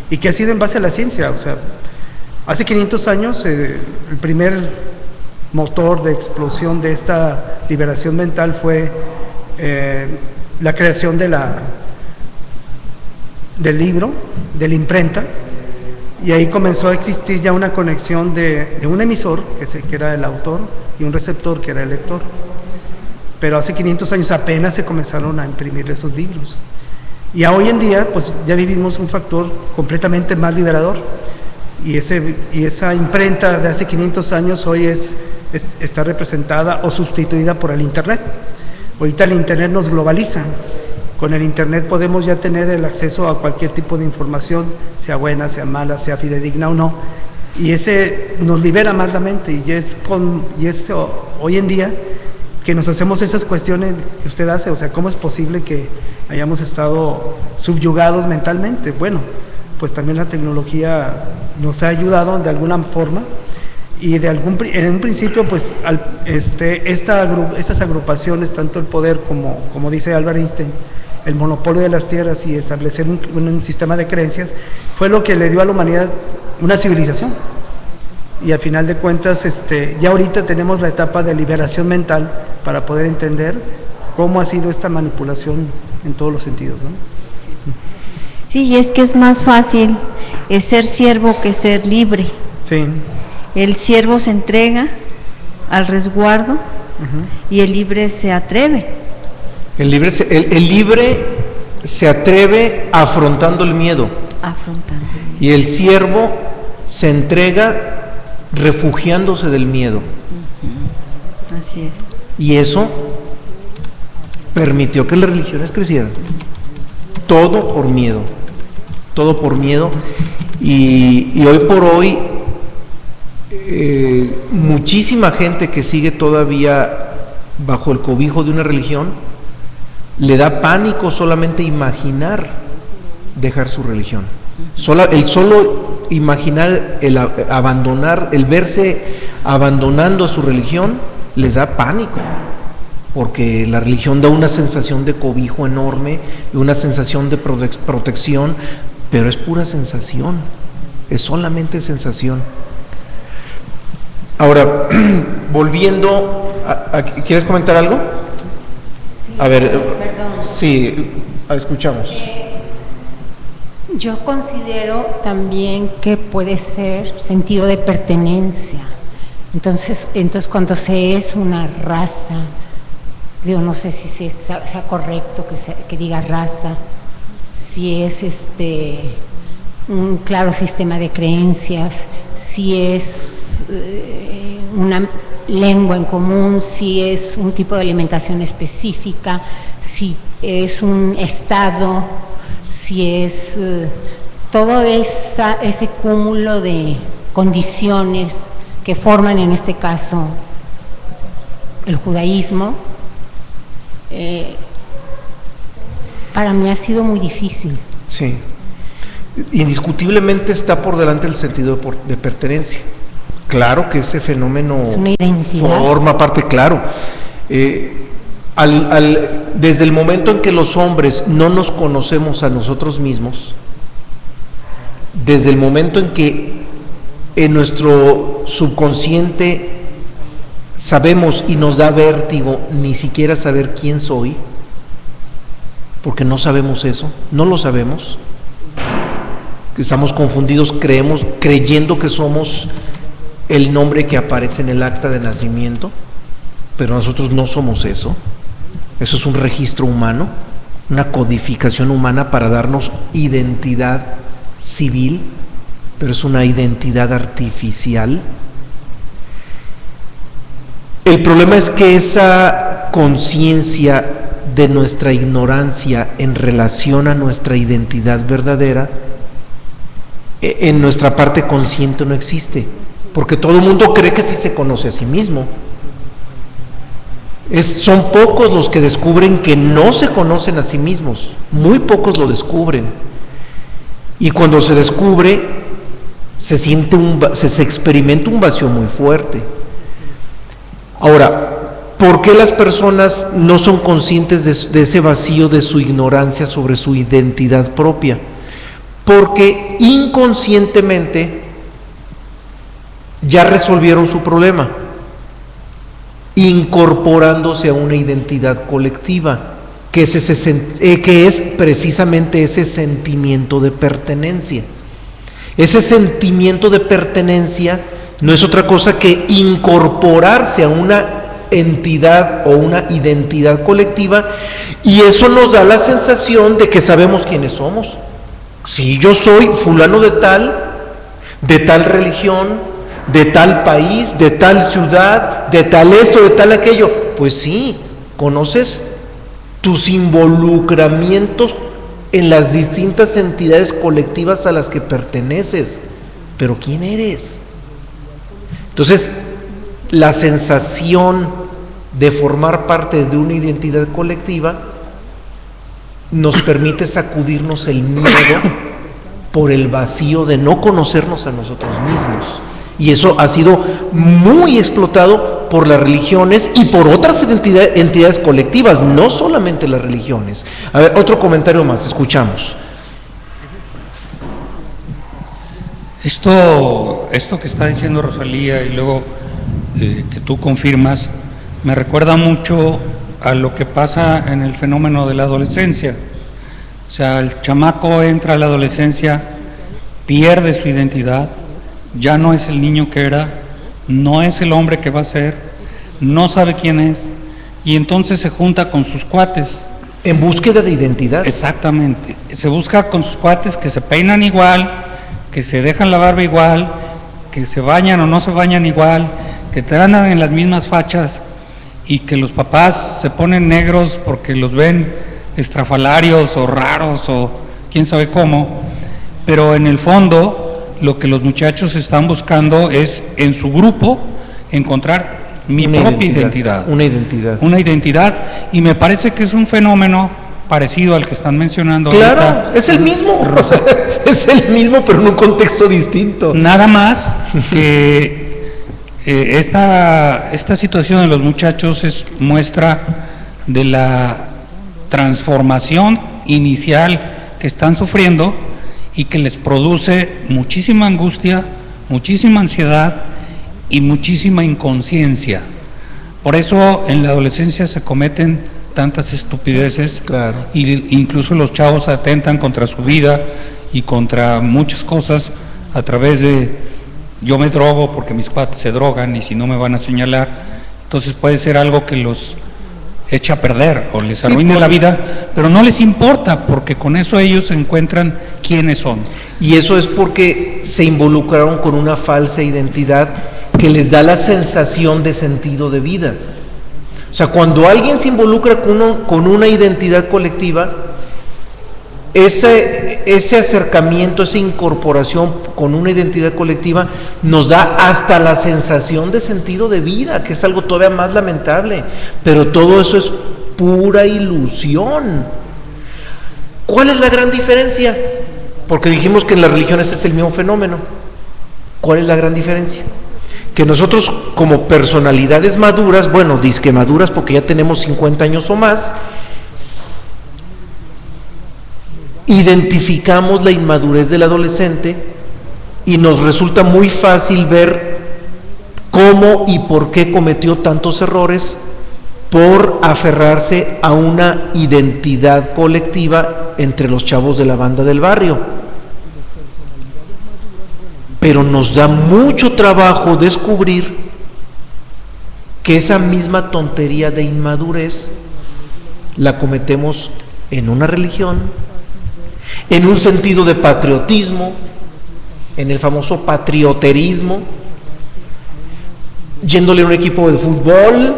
Speaker 1: y que ha sido en base a la ciencia. O sea, hace 500 años el primer motor de explosión de esta liberación mental fue la creación del libro, de la imprenta, y ahí comenzó a existir ya una conexión de un emisor, que era el autor, y un receptor, que era el lector. Pero hace 500 años apenas se comenzaron a imprimir esos libros. Y hoy en día, pues ya vivimos un factor completamente más liberador, y esa imprenta de hace 500 años hoy está representada o sustituida por el Internet. Ahorita el Internet nos globaliza. Con el Internet podemos ya tener el acceso a cualquier tipo de información, sea buena, sea mala, sea fidedigna o no, y ese nos libera más la mente, y es hoy en día que nos hacemos esas cuestiones que usted hace. O sea, ¿cómo es posible que hayamos estado subyugados mentalmente? Bueno, pues también la tecnología nos ha ayudado de alguna forma, y en un principio pues estas agrupaciones, tanto el poder como dice Albert Einstein, el monopolio de las tierras y establecer un sistema de creencias, fue lo que le dio a la humanidad una civilización. Y al final de cuentas, ya ahorita tenemos la etapa de liberación mental para poder entender cómo ha sido esta manipulación en todos los sentidos, ¿no?
Speaker 4: Sí, y es que es más fácil ser siervo que ser libre.
Speaker 1: Sí.
Speaker 4: El siervo se entrega al resguardo y el libre se atreve.
Speaker 2: El libre se atreve afrontando el miedo.
Speaker 4: Afrontando.
Speaker 2: Y el siervo se entrega refugiándose del miedo.
Speaker 4: Así es.
Speaker 2: Y eso permitió que las religiones crecieran. Todo por miedo. Todo por miedo. Y hoy por hoy, muchísima gente que sigue todavía bajo el cobijo de una religión, le da pánico solamente imaginar dejar su religión. El solo imaginar, el abandonar, el verse abandonando a su religión, les da pánico, porque la religión da una sensación de cobijo enorme, una sensación de protección, pero es pura sensación, es solamente sensación. Ahora, volviendo, ¿quieres comentar algo?
Speaker 5: Sí,
Speaker 2: a ver,
Speaker 5: perdón.
Speaker 2: Sí, escuchamos.
Speaker 5: Yo considero también que puede ser sentido de pertenencia. Entonces cuando se es una raza, digo, no sé si sea correcto que diga raza, si es un claro sistema de creencias, si es una lengua en común, si es un tipo de alimentación específica, si es un estado, si es todo ese cúmulo de condiciones que forman en este caso el judaísmo, para mí ha sido muy difícil.
Speaker 2: Sí, indiscutiblemente está por delante el sentido de pertenencia. Claro que ese fenómeno
Speaker 5: Es una identidad.
Speaker 2: forma parte, claro. Desde el momento en que los hombres no nos conocemos a nosotros mismos, desde el momento en que en nuestro subconsciente sabemos y nos da vértigo ni siquiera saber quién soy, porque no sabemos eso, no lo sabemos, estamos confundidos, creyendo que somos el nombre que aparece en el acta de nacimiento, pero nosotros no somos eso. Eso es un registro humano, una codificación humana para darnos identidad civil, pero es una identidad artificial. El problema es que esa conciencia de nuestra ignorancia en relación a nuestra identidad verdadera, en nuestra parte consciente no existe, porque todo el mundo cree que sí se conoce a sí mismo. Son pocos los que descubren que no se conocen a sí mismos, muy pocos lo descubren. Y cuando se descubre, se experimenta un vacío muy fuerte. Ahora, ¿por qué las personas no son conscientes de ese vacío de su ignorancia sobre su identidad propia? Porque inconscientemente ya resolvieron su problema, incorporándose a una identidad colectiva, que es precisamente ese sentimiento de pertenencia. Ese sentimiento de pertenencia no es otra cosa que incorporarse a una entidad o una identidad colectiva, y eso nos da la sensación de que sabemos quiénes somos. Si yo soy fulano de tal religión, de tal país, de tal ciudad, de tal esto, de tal aquello, pues sí, conoces tus involucramientos en las distintas entidades colectivas a las que perteneces, pero ¿quién eres? Entonces, la sensación de formar parte de una identidad colectiva nos permite sacudirnos el miedo por el vacío de no conocernos a nosotros mismos. Y eso ha sido muy explotado por las religiones y por otras entidades colectivas, no solamente las religiones. A ver, otro comentario más, escuchamos.
Speaker 3: Esto que está diciendo Rosalía y luego que tú confirmas, me recuerda mucho a lo que pasa en el fenómeno de la adolescencia. O sea, el chamaco entra a la adolescencia, pierde su identidad, ya no es el niño que era, no es el hombre que va a ser, no sabe quién es, y entonces se junta con sus cuates.
Speaker 2: En búsqueda de identidad.
Speaker 3: Exactamente, se busca con sus cuates que se peinan igual, que se dejan la barba igual, que se bañan o no se bañan igual, que te andan en las mismas fachas y que los papás se ponen negros porque los ven estrafalarios o raros o quién sabe cómo, pero en el fondo lo que los muchachos están buscando es en su grupo encontrar una propia identidad. Una identidad, y me parece que es un fenómeno parecido al que están mencionando.
Speaker 2: Claro,
Speaker 3: ahorita.
Speaker 2: Es el mismo, es el mismo, pero en un contexto distinto.
Speaker 3: Nada más que esta situación de los muchachos es muestra de la transformación inicial que están sufriendo y que les produce muchísima angustia, muchísima ansiedad y muchísima inconsciencia. Por eso en la adolescencia se cometen tantas estupideces,
Speaker 2: claro.
Speaker 3: Y incluso los chavos atentan contra su vida y contra muchas cosas a través de yo me drogo porque mis cuates se drogan y si no me van a señalar, entonces puede ser algo que los echa a perder o les arruina la vida, pero no les importa porque con eso ellos encuentran quiénes son.
Speaker 2: Y eso es porque se involucraron con una falsa identidad que les da la sensación de sentido de vida. O sea, cuando alguien se involucra con una identidad colectiva, ese acercamiento, esa incorporación con una identidad colectiva nos da hasta la sensación de sentido de vida, que es algo todavía más lamentable, pero todo eso es pura ilusión. ¿Cuál es la gran diferencia? Porque dijimos que en las religiones es el mismo fenómeno. ¿Cuál es la gran diferencia? Que nosotros como personalidades maduras, bueno, disque maduras porque ya tenemos 50 años o más, identificamos la inmadurez del adolescente y nos resulta muy fácil ver cómo y por qué cometió tantos errores por aferrarse a una identidad colectiva entre los chavos de la banda del barrio. Pero nos da mucho trabajo descubrir que esa misma tontería de inmadurez la cometemos en una religión, en un sentido de patriotismo, en el famoso patrioterismo, yéndole a un equipo de fútbol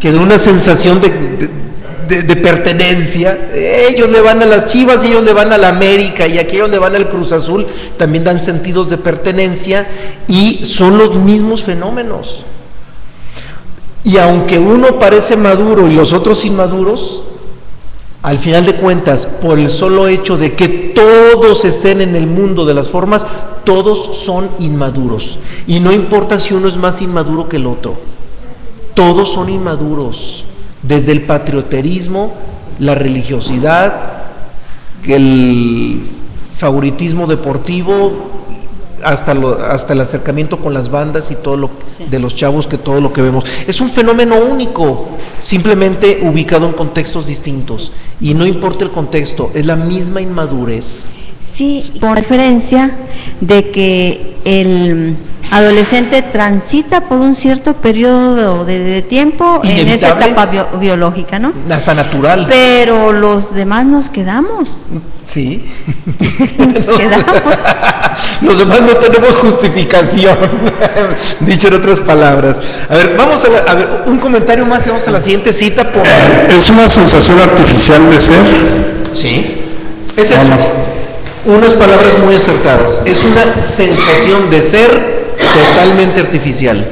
Speaker 2: que da una sensación de pertenencia. Ellos le van a las Chivas y ellos le van a la América y aquellos le van al Cruz Azul, también dan sentidos de pertenencia y son los mismos fenómenos. Y aunque uno parece maduro y los otros inmaduros, al final de cuentas, por el solo hecho de que todos estén en el mundo de las formas, todos son inmaduros. Y no importa si uno es más inmaduro que el otro, todos son inmaduros. Desde el patrioterismo, la religiosidad, el favoritismo deportivo, hasta el acercamiento con las bandas y todo lo de los chavos, que todo lo que vemos es un fenómeno único, simplemente ubicado en contextos distintos, y no importa el contexto, es la misma inmadurez.
Speaker 4: Sí, con referencia de que el adolescente transita por un cierto periodo de tiempo en esa etapa biológica, ¿no?
Speaker 2: Hasta natural.
Speaker 4: Pero los demás nos quedamos.
Speaker 2: Sí.
Speaker 4: Nos quedamos.
Speaker 2: Los demás no tenemos justificación, dicho en otras palabras. A ver, vamos a ver un comentario más y vamos a la siguiente cita.
Speaker 6: ¿Es una sensación artificial de ser?
Speaker 2: Sí. Es eso. Unas palabras muy acertadas. Es una sensación de ser totalmente artificial.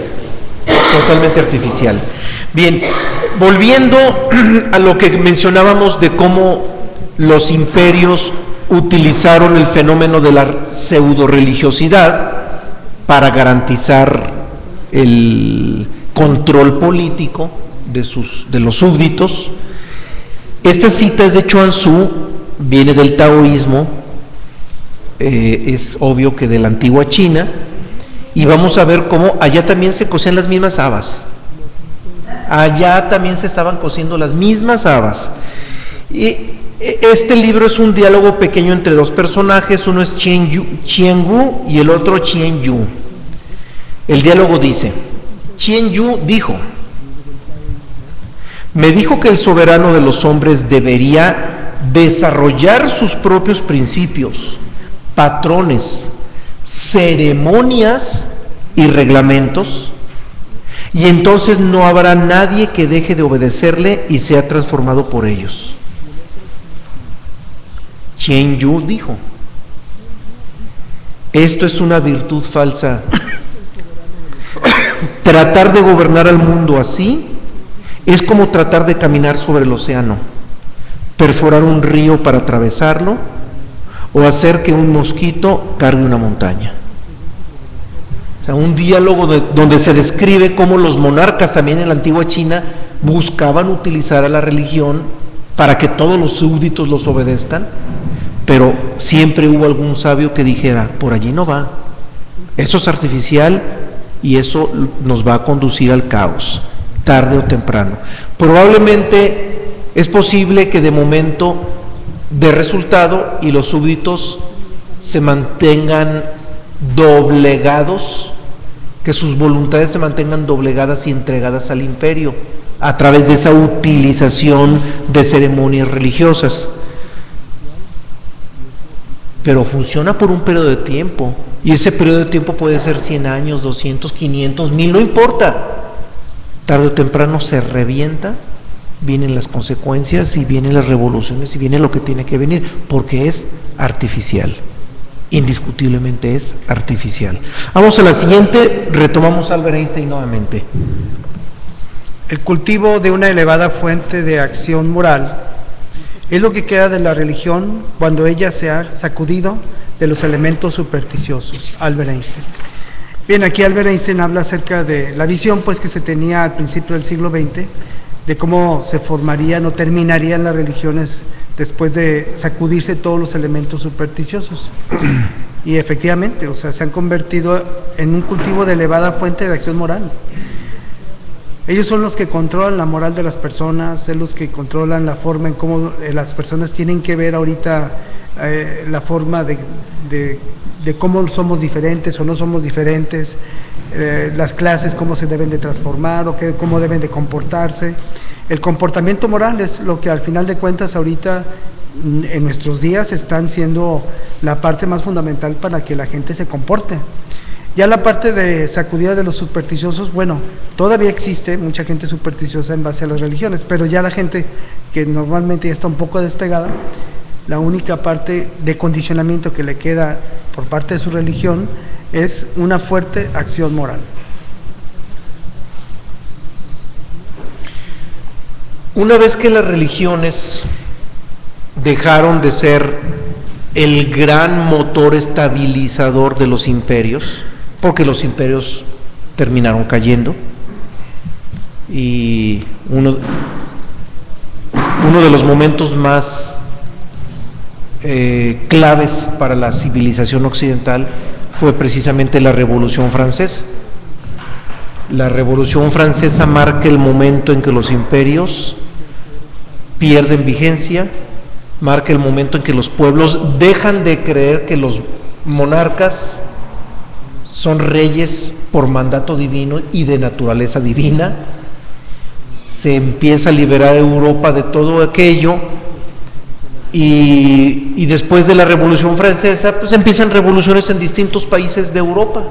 Speaker 2: Totalmente artificial. Bien, volviendo a lo que mencionábamos de cómo los imperios utilizaron el fenómeno de la pseudo-religiosidad para garantizar el control político de los súbditos. Esta cita es de Chuang Tzu, viene del taoísmo, es obvio que de la antigua China, y vamos a ver cómo allá también se cocían las mismas habas. Allá también se estaban cociendo las mismas habas. Y este libro es un diálogo pequeño entre dos personajes, uno es Qian Wu y el otro Qian Yu. El diálogo dice: Qian Yu dijo: me dijo que el soberano de los hombres debería desarrollar sus propios principios, patrones, ceremonias y reglamentos, y entonces no habrá nadie que deje de obedecerle y sea transformado por ellos. Qian Yu dijo: esto es una virtud falsa. Tratar de gobernar al mundo así es como tratar de caminar sobre el océano, perforar un río para atravesarlo o hacer que un mosquito cargue una montaña. O sea, un diálogo donde se describe cómo los monarcas también en la antigua China buscaban utilizar a la religión para que todos los súbditos los obedezcan, pero siempre hubo algún sabio que dijera: por allí no va, eso es artificial y eso nos va a conducir al caos, tarde o temprano. Probablemente es posible que de momento dé resultado y los súbditos se mantengan doblegados, que sus voluntades se mantengan doblegadas y entregadas al imperio a través de esa utilización de ceremonias religiosas. Pero funciona por un periodo de tiempo, y ese periodo de tiempo puede ser 100 años, 200, 500, 1000, no importa. Tarde o temprano se revienta, vienen las consecuencias y vienen las revoluciones y viene lo que tiene que venir, porque es artificial, indiscutiblemente es artificial. Vamos a la siguiente, retomamos a Albert Einstein nuevamente.
Speaker 1: El cultivo de una elevada fuente de acción moral es lo que queda de la religión cuando ella se ha sacudido de los elementos supersticiosos. Albert Einstein. Bien, aquí Albert Einstein habla acerca de la visión pues que se tenía al principio del siglo XX, de cómo se formarían o terminarían las religiones después de sacudirse todos los elementos supersticiosos. Y efectivamente, o sea, se han convertido en un cultivo de elevada fuente de acción moral. Ellos son los que controlan la moral de las personas, son los que controlan la forma en cómo las personas tienen que ver ahorita la forma de cómo somos diferentes o no somos diferentes, las clases, cómo se deben de transformar o cómo deben de comportarse. El comportamiento moral es lo que al final de cuentas ahorita en nuestros días están siendo la parte más fundamental para que la gente se comporte. Ya la parte de sacudida de los supersticiosos, bueno, todavía existe mucha gente supersticiosa en base a las religiones, pero ya la gente que normalmente ya está un poco despegada, la única parte de condicionamiento que le queda por parte de su religión es una fuerte acción moral.
Speaker 2: Una vez que las religiones dejaron de ser el gran motor estabilizador de los imperios, porque los imperios terminaron cayendo, y uno de los momentos más claves para la civilización occidental fue precisamente la Revolución Francesa. La Revolución Francesa marca el momento en que los imperios pierden vigencia, marca el momento en que los pueblos dejan de creer que los monarcas son reyes por mandato divino y de naturaleza divina. Se empieza a liberar Europa de todo aquello, y después de la Revolución Francesa pues empiezan revoluciones en distintos países de Europa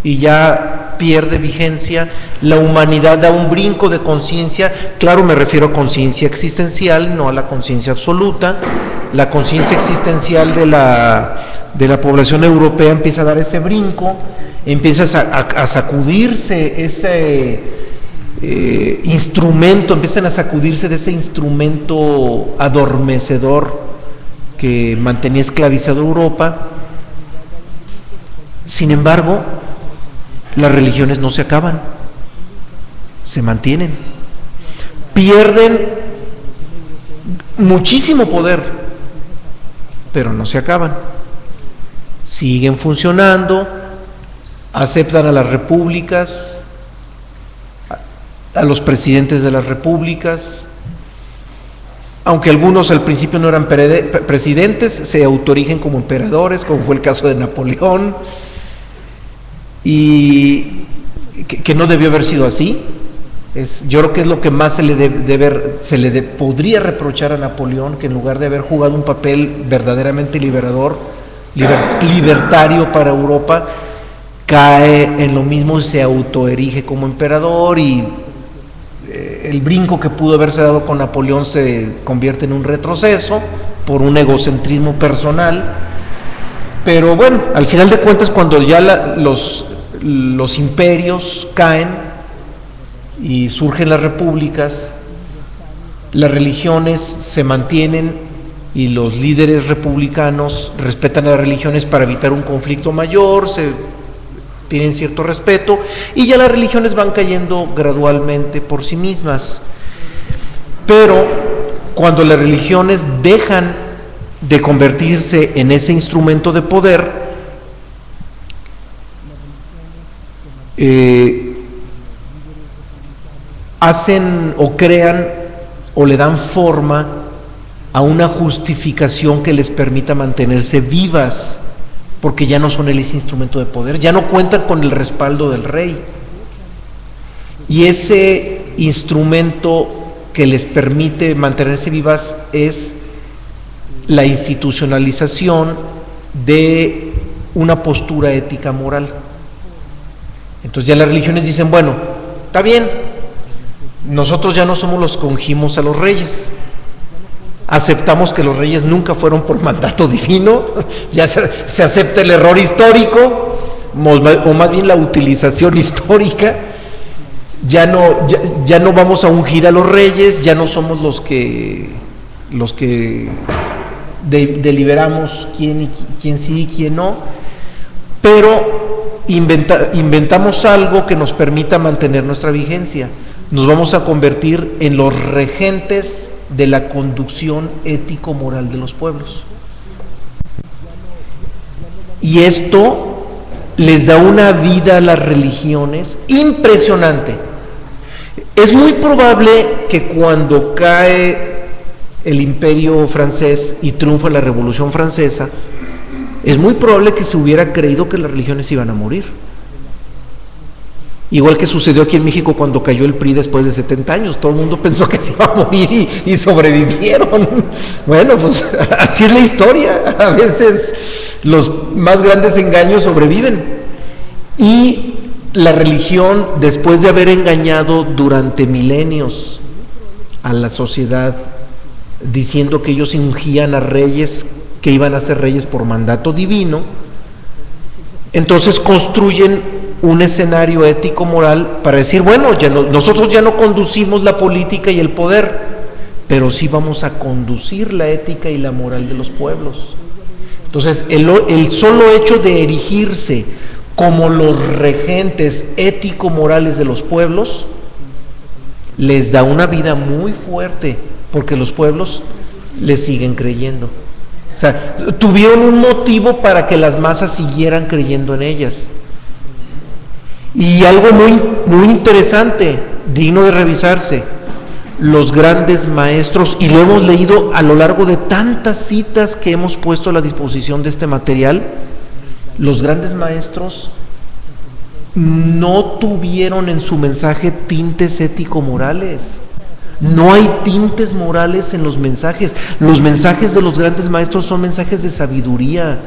Speaker 2: y ya pierde vigencia. La humanidad da un brinco de conciencia, claro, me refiero a conciencia existencial, no a la conciencia absoluta. La conciencia existencial de la población europea empieza a dar ese brinco, empieza a sacudirse ese instrumento, empiezan a sacudirse de ese instrumento adormecedor que mantenía esclavizado a Europa. Sin embargo, las religiones no se acaban, se mantienen, pierden muchísimo poder, pero no se acaban, siguen funcionando, aceptan a las repúblicas, a los presidentes de las repúblicas, aunque algunos al principio no eran presidentes, se autoerigen como emperadores, como fue el caso de Napoleón, y que no debió haber sido así. Yo creo que es lo que más se le podría reprochar a Napoleón, que en lugar de haber jugado un papel verdaderamente libertario para Europa, cae en lo mismo y se autoerige como emperador, y el brinco que pudo haberse dado con Napoleón se convierte en un retroceso por un egocentrismo personal. Pero bueno, al final de cuentas, cuando ya los imperios caen y surgen las repúblicas, las religiones se mantienen y los líderes republicanos respetan a las religiones para evitar un conflicto mayor, tienen cierto respeto, y ya las religiones van cayendo gradualmente por sí mismas. Pero cuando las religiones dejan de convertirse en ese instrumento de poder, hacen o crean o le dan forma a una justificación que les permita mantenerse vivas, porque ya no son ese instrumento de poder, ya no cuentan con el respaldo del rey. Y ese instrumento que les permite mantenerse vivas es la institucionalización de una postura ética moral. Entonces ya las religiones dicen, bueno, está bien, nosotros ya no somos los que ungimos a los reyes, aceptamos que los reyes nunca fueron por mandato divino, ya se acepta el error histórico, o más bien la utilización histórica, ya no vamos a ungir a los reyes, ya no somos los que deliberamos quién sí y quién no, pero inventamos algo que nos permita mantener nuestra vigencia. Nos vamos a convertir en los regentes de la conducción ético-moral de los pueblos. Y esto les da una vida a las religiones impresionante. Es muy probable que cuando cae el imperio francés y triunfa la Revolución Francesa, es muy probable que se hubiera creído que las religiones iban a morir. Igual que sucedió aquí en México cuando cayó el PRI después de 70 años, todo el mundo pensó que se iba a morir y sobrevivieron. Bueno, pues así es la historia, a veces los más grandes engaños sobreviven. Y la religión, después de haber engañado durante milenios a la sociedad, diciendo que ellos ungían a reyes, que iban a ser reyes por mandato divino, entonces construyen un escenario ético-moral para decir, bueno, nosotros ya no conducimos la política y el poder, pero sí vamos a conducir la ética y la moral de los pueblos. Entonces, el solo hecho de erigirse como los regentes ético-morales de los pueblos les da una vida muy fuerte, porque los pueblos les siguen creyendo. O sea, tuvieron un motivo para que las masas siguieran creyendo en ellas. Y algo muy interesante, digno de revisarse, los grandes maestros, y lo hemos leído a lo largo de tantas citas que hemos puesto a la disposición de este material, los grandes maestros no tuvieron en su mensaje tintes ético-morales. No hay tintes morales en los mensajes. Los mensajes de los grandes maestros son mensajes de sabiduría,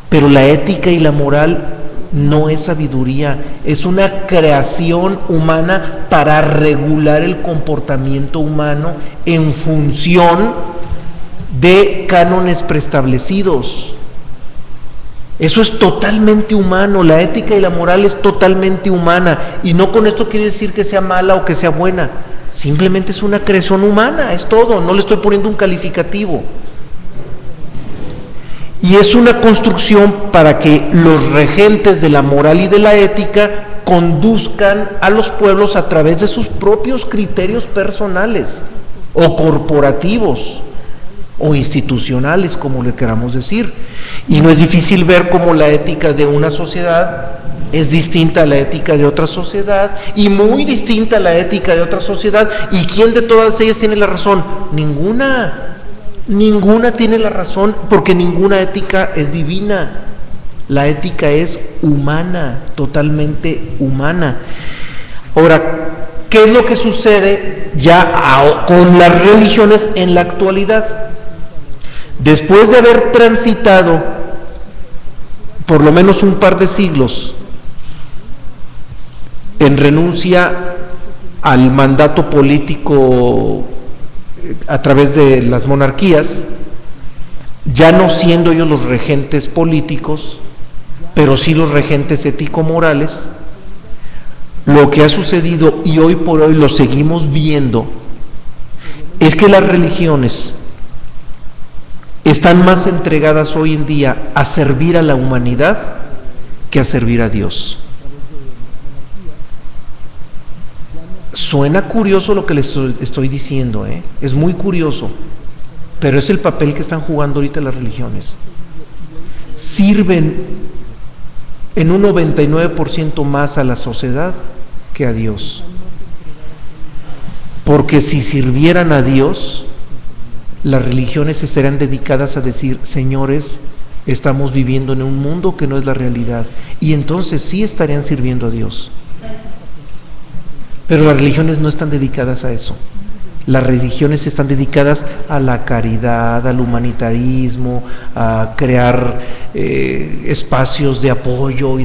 Speaker 2: pero la ética y la moral no es sabiduría, es una creación humana para regular el comportamiento humano en función de cánones preestablecidos. Eso es totalmente humano, la ética y la moral es totalmente humana, y no con esto quiere decir que sea mala o que sea buena, simplemente es una creación humana, es todo, no le estoy poniendo un calificativo. Y es una construcción para que los regentes de la moral y de la ética conduzcan a los pueblos a través de sus propios criterios personales o corporativos o institucionales, como le queramos decir. Y no es difícil ver cómo la ética de una sociedad es distinta a la ética de otra sociedad y muy distinta a la ética de otra sociedad. ¿Y quién de todas ellas tiene la razón? Ninguna tiene la razón, porque ninguna ética es divina. La ética es humana, totalmente humana. Ahora, ¿qué es lo que sucede ya con las religiones en la actualidad? Después de haber transitado por lo menos un par de siglos en renuncia al mandato político a través de las monarquías, ya no siendo ellos los regentes políticos, pero sí los regentes ético-morales, lo que ha sucedido, y hoy por hoy lo seguimos viendo, es que las religiones están más entregadas hoy en día a servir a la humanidad que a servir a Dios. Suena curioso lo que les estoy diciendo, es muy curioso, pero es el papel que están jugando ahorita las religiones. Sirven en un 99% más a la sociedad que a Dios. Porque si sirvieran a Dios, las religiones estarían dedicadas a decir: señores, estamos viviendo en un mundo que no es la realidad, y entonces sí estarían sirviendo a Dios. Pero las religiones no están dedicadas a eso. Las religiones están dedicadas a la caridad, al humanitarismo, a crear espacios de apoyo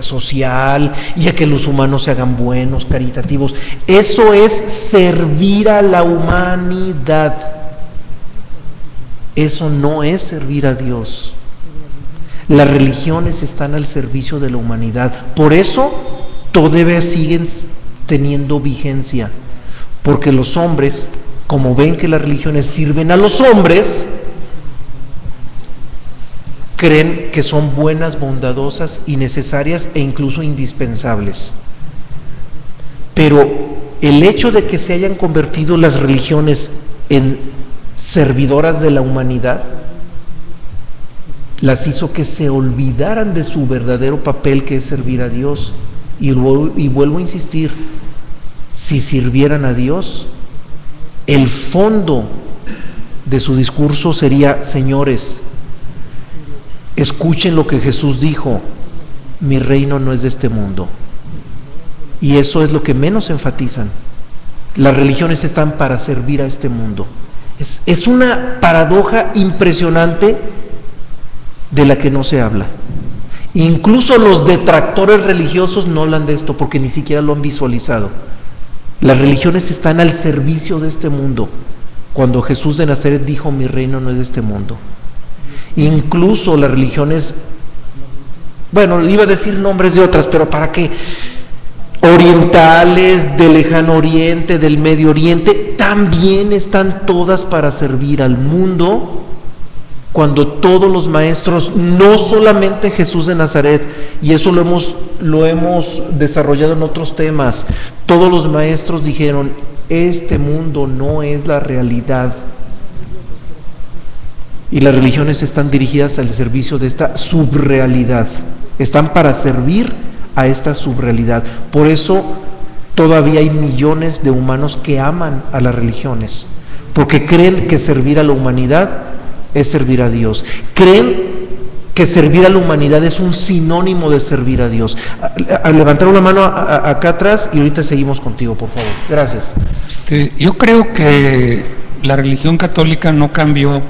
Speaker 2: social, y a que los humanos se hagan buenos, caritativos. Eso es servir a la humanidad. Eso no es servir a Dios. Las religiones están al servicio de la humanidad. Por eso todavía siguen teniendo vigencia, porque los hombres, como ven que las religiones sirven a los hombres, creen que son buenas, bondadosas y necesarias e incluso indispensables. Pero el hecho de que se hayan convertido las religiones en servidoras de la humanidad las hizo que se olvidaran de su verdadero papel, que es servir a Dios. Y vuelvo a insistir, si sirvieran a Dios, el fondo de su discurso sería: señores, escuchen lo que Jesús dijo: mi reino no es de este mundo. Y eso es lo que menos enfatizan. Las religiones están para servir a este mundo. Es una paradoja impresionante de la que no se habla. Incluso los detractores religiosos no hablan de esto, porque ni siquiera lo han visualizado. Las religiones están al servicio de este mundo. Cuando Jesús de Nazaret dijo: mi reino no es de este mundo. Incluso las religiones, bueno, le iba a decir nombres de otras, pero ¿para qué? Orientales, del Lejano Oriente, del Medio Oriente, también están todas para servir al mundo, cuando todos los maestros, no solamente Jesús de Nazaret, y eso lo hemos desarrollado en otros temas, todos los maestros dijeron: este mundo no es la realidad. Y las religiones están dirigidas al servicio de esta subrealidad, están para servir a esta subrealidad. Por eso todavía hay millones de humanos que aman a las religiones, porque creen que servir a la humanidad es servir a Dios. Creen que servir a la humanidad es un sinónimo de servir a Dios. Levantaron la mano acá atrás y ahorita seguimos contigo, por favor. Gracias.
Speaker 3: Yo creo que la religión católica no cambió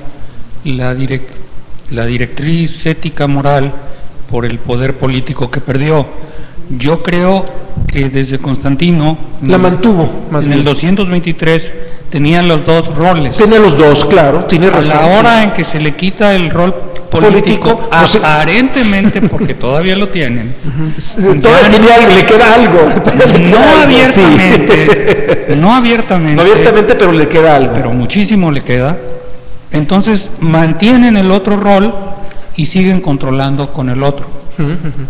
Speaker 3: la directriz ética moral por el poder político que perdió. Yo creo que desde Constantino
Speaker 2: la mantuvo.
Speaker 3: En el 223 tenían los dos roles.
Speaker 2: Tenía los dos, claro, tiene razón.
Speaker 3: A la hora en que se le quita el rol político, aparentemente, porque todavía lo tienen.
Speaker 2: Todavía tiene algo, le queda algo.
Speaker 3: No abiertamente.
Speaker 2: No abiertamente, pero le queda algo.
Speaker 3: Pero muchísimo le queda. Entonces mantienen el otro rol y siguen controlando con el otro.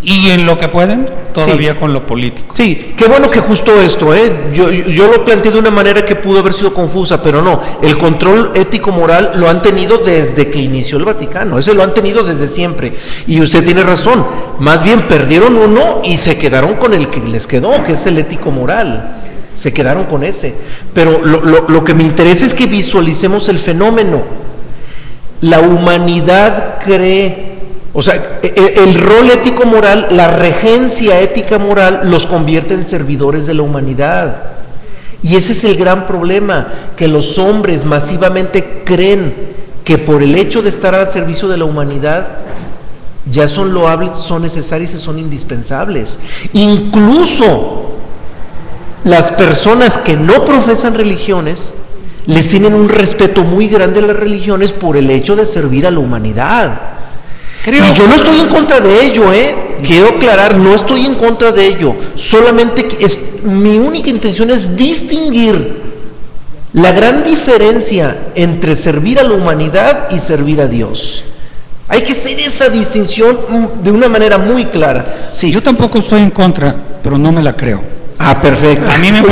Speaker 3: Y en lo que pueden, todavía con lo político.
Speaker 2: Sí, qué bueno que justo esto, yo lo planteé de una manera que pudo haber sido confusa, pero no, el control ético-moral lo han tenido desde que inició el Vaticano, ese lo han tenido desde siempre, y usted tiene razón, más bien perdieron uno y se quedaron con el que les quedó, que es el ético-moral, se quedaron con ese, pero lo que me interesa es que visualicemos el fenómeno. La humanidad cree, o sea, el rol ético-moral, la regencia ética-moral los convierte en servidores de la humanidad. Y ese es el gran problema, que los hombres masivamente creen que por el hecho de estar al servicio de la humanidad ya son loables, son necesarios y son indispensables. Incluso las personas que no profesan religiones les tienen un respeto muy grande a las religiones por el hecho de servir a la humanidad. Y yo no estoy en contra de ello, quiero aclarar, no estoy en contra de ello, solamente mi única intención es distinguir la gran diferencia entre servir a la humanidad y servir a Dios. Hay que hacer esa distinción de una manera muy clara. Sí.
Speaker 3: Yo tampoco estoy en contra, pero no me la creo.
Speaker 2: Ah, perfecto.
Speaker 3: A mí me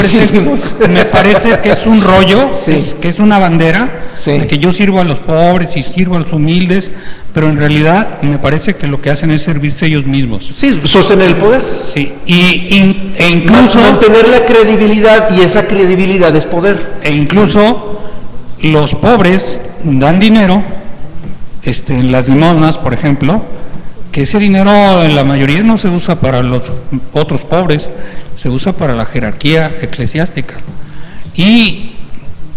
Speaker 3: parece que es un rollo,
Speaker 2: sí,
Speaker 3: que es una bandera,
Speaker 2: sí,
Speaker 3: de que yo sirvo a los pobres y sirvo a los humildes, pero en realidad me parece que lo que hacen es servirse ellos mismos.
Speaker 2: Sí, sostener el poder.
Speaker 3: Sí, e incluso
Speaker 2: mantener la credibilidad, y esa credibilidad es poder.
Speaker 3: E incluso los pobres dan dinero, en las limosnas, por ejemplo, que ese dinero en la mayoría no se usa para los otros pobres, se usa para la jerarquía eclesiástica. Y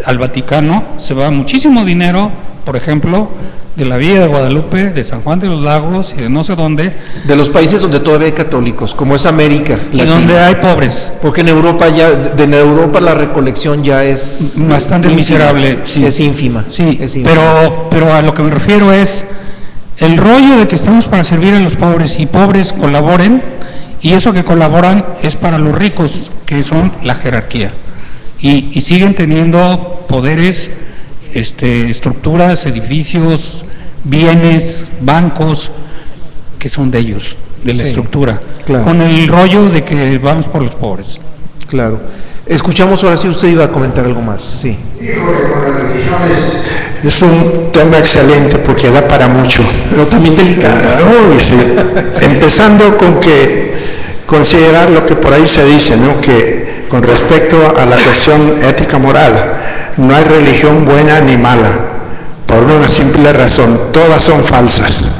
Speaker 3: al Vaticano se va muchísimo dinero, por ejemplo, de la Villa de Guadalupe, de San Juan de los Lagos y de no sé dónde.
Speaker 2: De los países donde todavía hay católicos, como es América.
Speaker 3: Y donde hay pobres.
Speaker 2: Porque en Europa en Europa la recolección ya es
Speaker 3: bastante ínfima, miserable. Sí.
Speaker 2: Es ínfima.
Speaker 3: Sí,
Speaker 2: es ínfima.
Speaker 3: Pero a lo que me refiero es el rollo de que estamos para servir a los pobres y pobres colaboren, y eso que colaboran es para los ricos, que son la jerarquía. Y siguen teniendo poderes, estructuras, edificios, bienes, bancos, que son de ellos, de la estructura,
Speaker 2: claro,
Speaker 3: con el rollo de que vamos por los pobres.
Speaker 2: Claro. Escuchamos ahora si usted iba a comentar algo más. Sí.
Speaker 6: Es un tema excelente porque da para mucho,
Speaker 2: pero también delicado.
Speaker 6: Sí. Empezando con que considerar lo que por ahí se dice, ¿no? Que con respecto a la cuestión ética moral, no hay religión buena ni mala, por una simple razón: todas son falsas.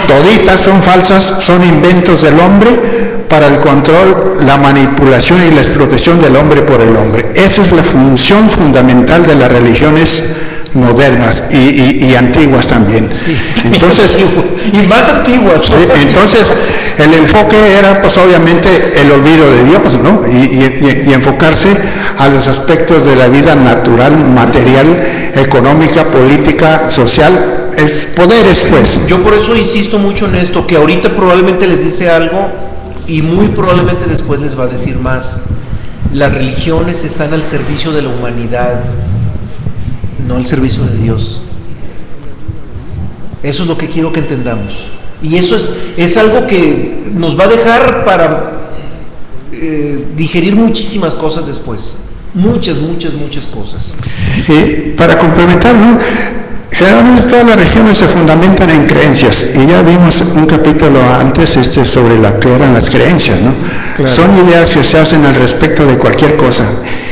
Speaker 6: Toditas son falsas, son inventos del hombre para el control, la manipulación y la explotación del hombre por el hombre. Esa es la función fundamental de las religiones modernas y antiguas también.
Speaker 2: Sí.
Speaker 6: Entonces,
Speaker 2: y más antiguas.
Speaker 6: Sí, entonces el enfoque era pues obviamente el olvido de Dios, ¿no? Y enfocarse a los aspectos de la vida natural, material, económica, política, social, poderes, pues.
Speaker 2: Yo por eso insisto mucho en esto, que ahorita probablemente les dice algo y muy probablemente después les va a decir más. Las religiones están al servicio de la humanidad, no al servicio de Dios. Eso es lo que quiero que entendamos. Y eso es algo que nos va a dejar para digerir muchísimas cosas después. Muchas cosas.
Speaker 6: Y para complementar, ¿no? Generalmente todas las religiones se fundamentan en creencias, y ya vimos un capítulo antes sobre lo que eran las creencias, ¿no? Claro. Son ideas que se hacen al respecto de cualquier cosa,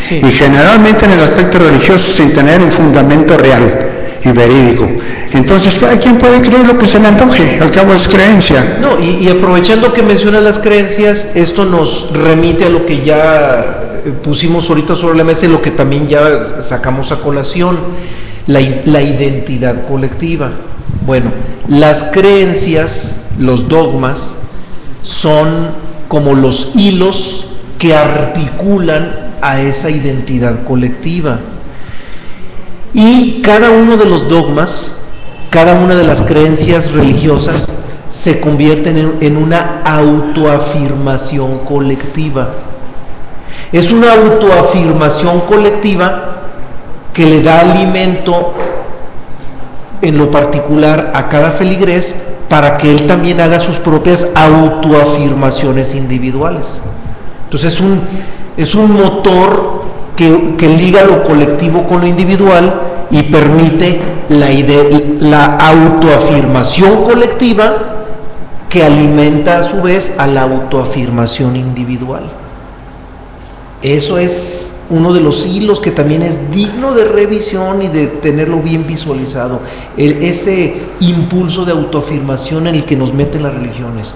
Speaker 6: sí, y generalmente en el aspecto religioso sin tener un fundamento real y verídico. Entonces cada quien puede creer lo que se le antoje, al cabo es creencia.
Speaker 2: No, y aprovechando que mencionas las creencias, esto nos remite a lo que ya pusimos ahorita sobre la mesa y lo que también ya sacamos a colación. La identidad colectiva. Bueno, las creencias, los dogmas, son como los hilos que articulan a esa identidad colectiva. Y cada uno de los dogmas, cada una de las creencias religiosas, se convierten en una autoafirmación colectiva. Es una autoafirmación colectiva que le da alimento en lo particular a cada feligrés para que él también haga sus propias autoafirmaciones individuales. Entonces es un motor que liga lo colectivo con lo individual y permite la autoafirmación colectiva que alimenta a su vez a la autoafirmación individual. Eso es uno de los hilos que también es digno de revisión y de tenerlo bien visualizado, ese impulso de autoafirmación en el que nos meten las religiones.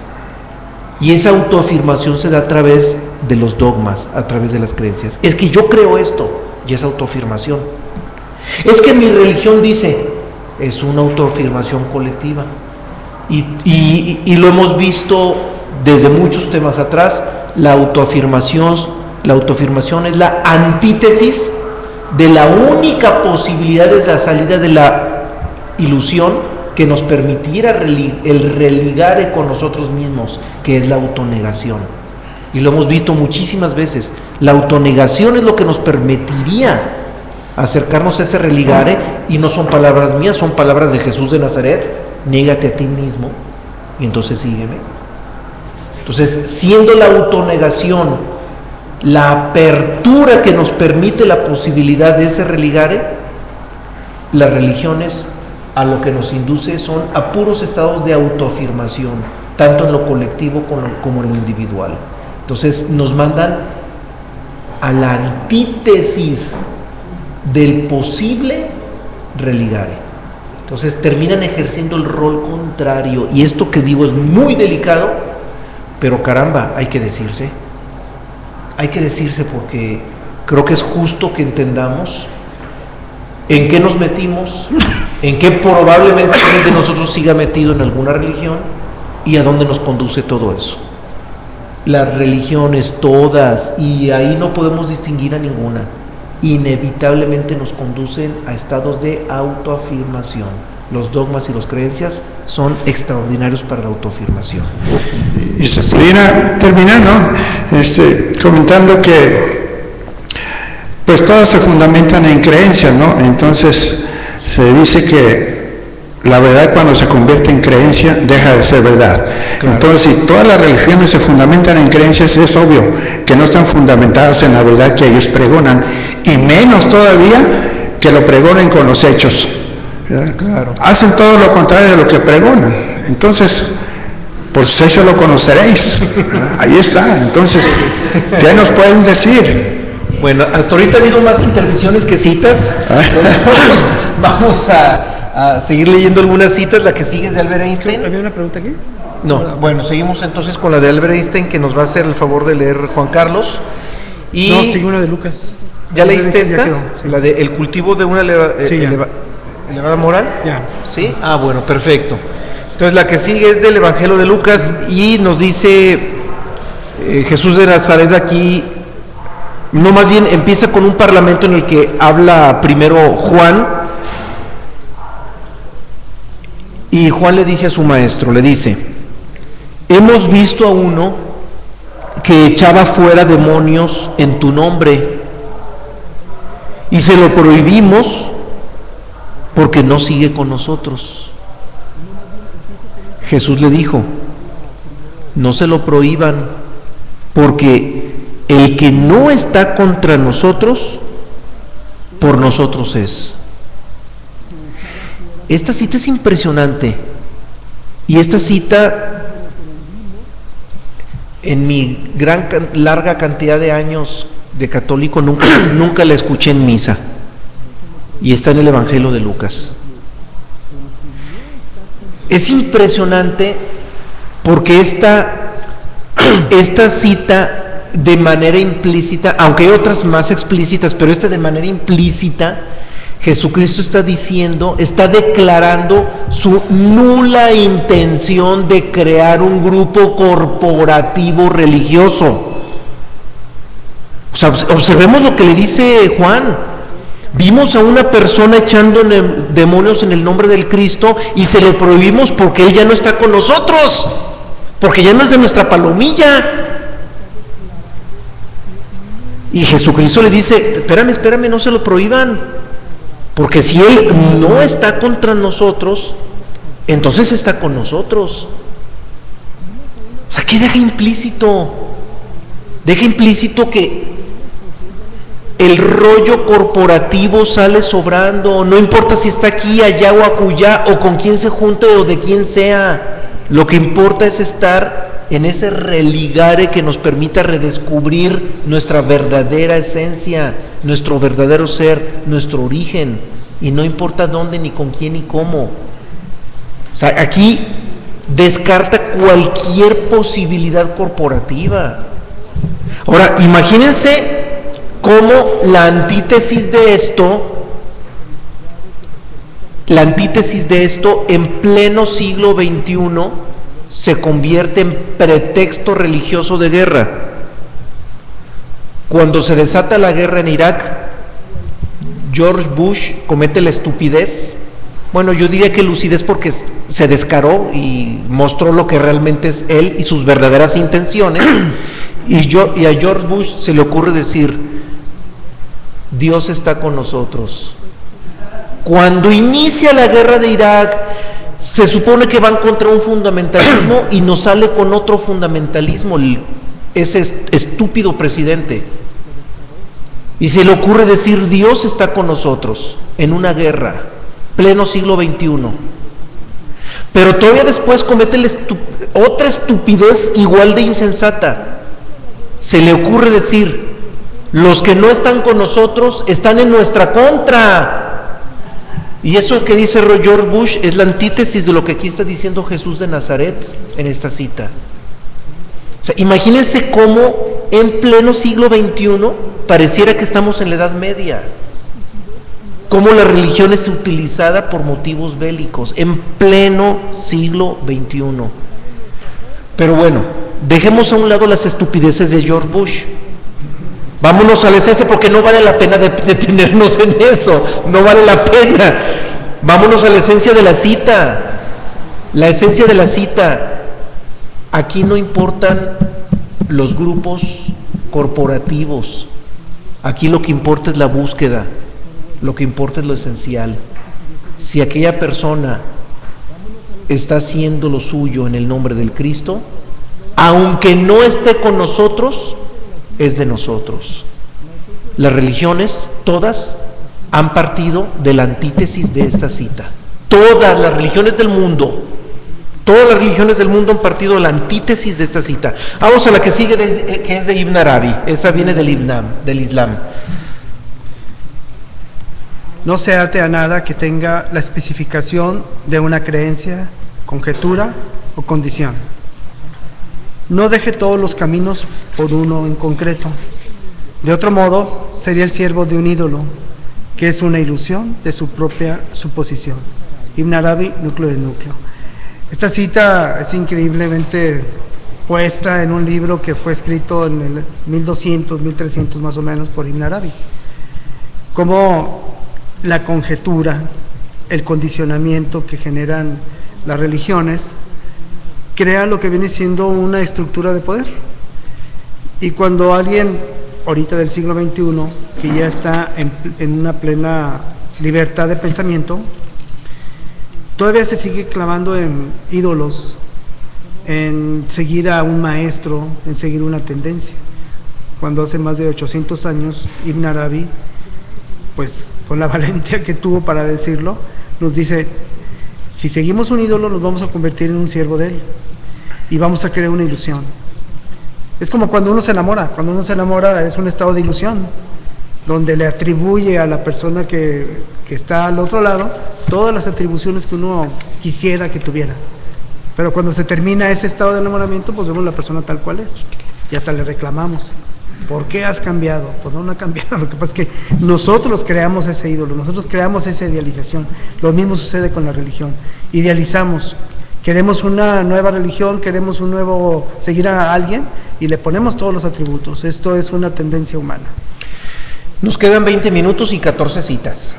Speaker 2: Y esa autoafirmación se da a través de los dogmas, a través de las creencias. Es que yo creo esto, y es autoafirmación. Es que mi religión dice, es una autoafirmación colectiva. Y lo hemos visto desde muchos temas atrás. La autoafirmación es la antítesis de la única posibilidad de la salida de la ilusión que nos permitiera el religare con nosotros mismos, que es la autonegación. Y lo hemos visto muchísimas veces. La autonegación es lo que nos permitiría acercarnos a ese religare, y no son palabras mías, son palabras de Jesús de Nazaret: niégate a ti mismo y entonces sígueme. Entonces, siendo la autonegación la apertura que nos permite la posibilidad de ese religare, las religiones a lo que nos induce son a puros estados de autoafirmación, tanto en lo colectivo como en lo individual. Entonces nos mandan a la antítesis del posible religare. Entonces terminan ejerciendo el rol contrario, y esto que digo es muy delicado, pero caramba, hay que decirse porque creo que es justo que entendamos en qué nos metimos, en qué probablemente alguien de nosotros siga metido en alguna religión y a dónde nos conduce todo eso. Las religiones todas, y ahí no podemos distinguir a ninguna, inevitablemente nos conducen a estados de autoafirmación. Los dogmas y las creencias son extraordinarios para la autoafirmación.
Speaker 6: Y se pudiera terminar, ¿no? Comentando que pues todas se fundamentan en creencias, ¿no? Entonces se dice que la verdad, cuando se convierte en creencia, deja de ser verdad. Claro. Entonces, si todas las religiones se fundamentan en creencias, es obvio que no están fundamentadas en la verdad que ellos pregonan, y menos todavía que lo pregonen con los hechos. Claro. Hacen todo lo contrario de lo que pregonan. Entonces, por sus hechos lo conoceréis. Ahí está. Entonces, ¿qué nos pueden decir?
Speaker 2: Bueno, hasta ahorita ha habido más intervenciones que citas. Vamos a seguir leyendo algunas citas. La que sigue es de Albert Einstein.
Speaker 1: ¿Había una pregunta aquí?
Speaker 2: No, bueno, seguimos entonces con la de Albert Einstein, que nos va a hacer el favor de leer Juan Carlos. Y
Speaker 1: no, sigue una de Lucas.
Speaker 2: ¿Ya leíste esta?
Speaker 1: Sí.
Speaker 2: La de el cultivo de una elevada moral.
Speaker 1: Ya.
Speaker 2: ¿Sí? Ah, bueno, perfecto. Entonces la que sigue es del Evangelio de Lucas, y nos dice Jesús de Nazaret aquí, no, más bien empieza con un parlamento en el que habla primero Juan, y Juan le dice a su maestro, le dice: hemos visto a uno que echaba fuera demonios en tu nombre, y se lo prohibimos porque no sigue con nosotros. Jesús le dijo: no se lo prohíban, porque el que no está contra nosotros, por nosotros es. Esta cita es impresionante, y esta cita, en mi larga cantidad de años de católico, nunca la escuché en misa, y está en el Evangelio de Lucas. Es impresionante porque esta cita, de manera implícita, aunque hay otras más explícitas, pero esta de manera implícita, Jesucristo está declarando su nula intención de crear un grupo corporativo religioso. O sea, observemos lo que le dice Juan: vimos a una persona echando demonios en el nombre del Cristo, y se lo prohibimos porque Él ya no está con nosotros, porque ya no es de nuestra palomilla. Y Jesucristo le dice: espérame, no se lo prohíban. Porque si Él no está contra nosotros, entonces está con nosotros. O sea, ¿qué deja implícito? Deja implícito que el rollo corporativo sale sobrando, no importa si está aquí, allá o acullá, o con quién se junte o de quién sea. Lo que importa es estar en ese religare que nos permita redescubrir nuestra verdadera esencia, nuestro verdadero ser, nuestro origen, y no importa dónde, ni con quién, ni cómo. O sea, aquí descarta cualquier posibilidad corporativa. Ahora, imagínense cómo la antítesis de esto en pleno siglo XXI se convierte en pretexto religioso de guerra. Cuando se desata la guerra en Irak, George Bush comete la estupidez, bueno, yo diría que lucidez, porque se descaró y mostró lo que realmente es él y sus verdaderas intenciones, y a George Bush se le ocurre decir: Dios está con nosotros. Cuando inicia la guerra de Irak, se supone que van contra un fundamentalismo y nos sale con otro fundamentalismo ese estúpido presidente. Y se le ocurre decir: Dios está con nosotros en una guerra, pleno siglo XXI. Pero todavía después comete otra estupidez igual de insensata. Se le ocurre decir: los que no están con nosotros están en nuestra contra. Y eso que dice George Bush es la antítesis de lo que aquí está diciendo Jesús de Nazaret en esta cita. O sea, imagínense cómo en pleno siglo XXI pareciera que estamos en la Edad Media. Cómo la religión es utilizada por motivos bélicos en pleno siglo XXI. Pero bueno, dejemos a un lado las estupideces de George Bush. Vámonos a la esencia, porque no vale la pena detenernos en eso, no vale la pena. Vámonos a la esencia de la cita. La esencia de la cita. Aquí no importan los grupos corporativos. Aquí lo que importa es la búsqueda, lo que importa es lo esencial. Si aquella persona está haciendo lo suyo en el nombre del Cristo, aunque no esté con nosotros, es de nosotros. Las religiones, todas, han partido de la antítesis de esta cita. Todas las religiones del mundo han partido de la antítesis de esta cita. Vamos a la que sigue, que es de Ibn Arabi. Esa viene del Islam.
Speaker 1: No se ate a nada que tenga la especificación de una creencia, conjetura o condición. No deje todos los caminos por uno en concreto. De otro modo, sería el siervo de un ídolo, que es una ilusión de su propia suposición. Ibn Arabi, núcleo del núcleo. Esta cita es increíblemente puesta en un libro que fue escrito en el 1200, 1300 más o menos por Ibn Arabi. Como la conjetura, el condicionamiento que generan las religiones, crea lo que viene siendo una estructura de poder. Y cuando alguien, ahorita del siglo XXI, que ya está en una plena libertad de pensamiento, todavía se sigue clavando en ídolos, en seguir a un maestro, en seguir una tendencia. Cuando hace más de 800 años, Ibn Arabi, pues con la valentía que tuvo para decirlo, nos dice: si seguimos un ídolo, nos vamos a convertir en un siervo de él y vamos a crear una ilusión. Es como cuando uno se enamora. Cuando uno se enamora es un estado de ilusión, donde le atribuye a la persona que está al otro lado todas las atribuciones que uno quisiera que tuviera. Pero cuando se termina ese estado de enamoramiento, pues vemos la persona tal cual es y hasta le reclamamos: ¿por qué has cambiado? Pues no ha cambiado. Lo que pasa es que nosotros creamos ese ídolo, nosotros creamos esa idealización. Lo mismo sucede con la religión. Idealizamos, queremos una nueva religión, queremos seguir a alguien y le ponemos todos los atributos. Esto es una tendencia humana.
Speaker 2: Nos quedan 20 minutos y 14 citas.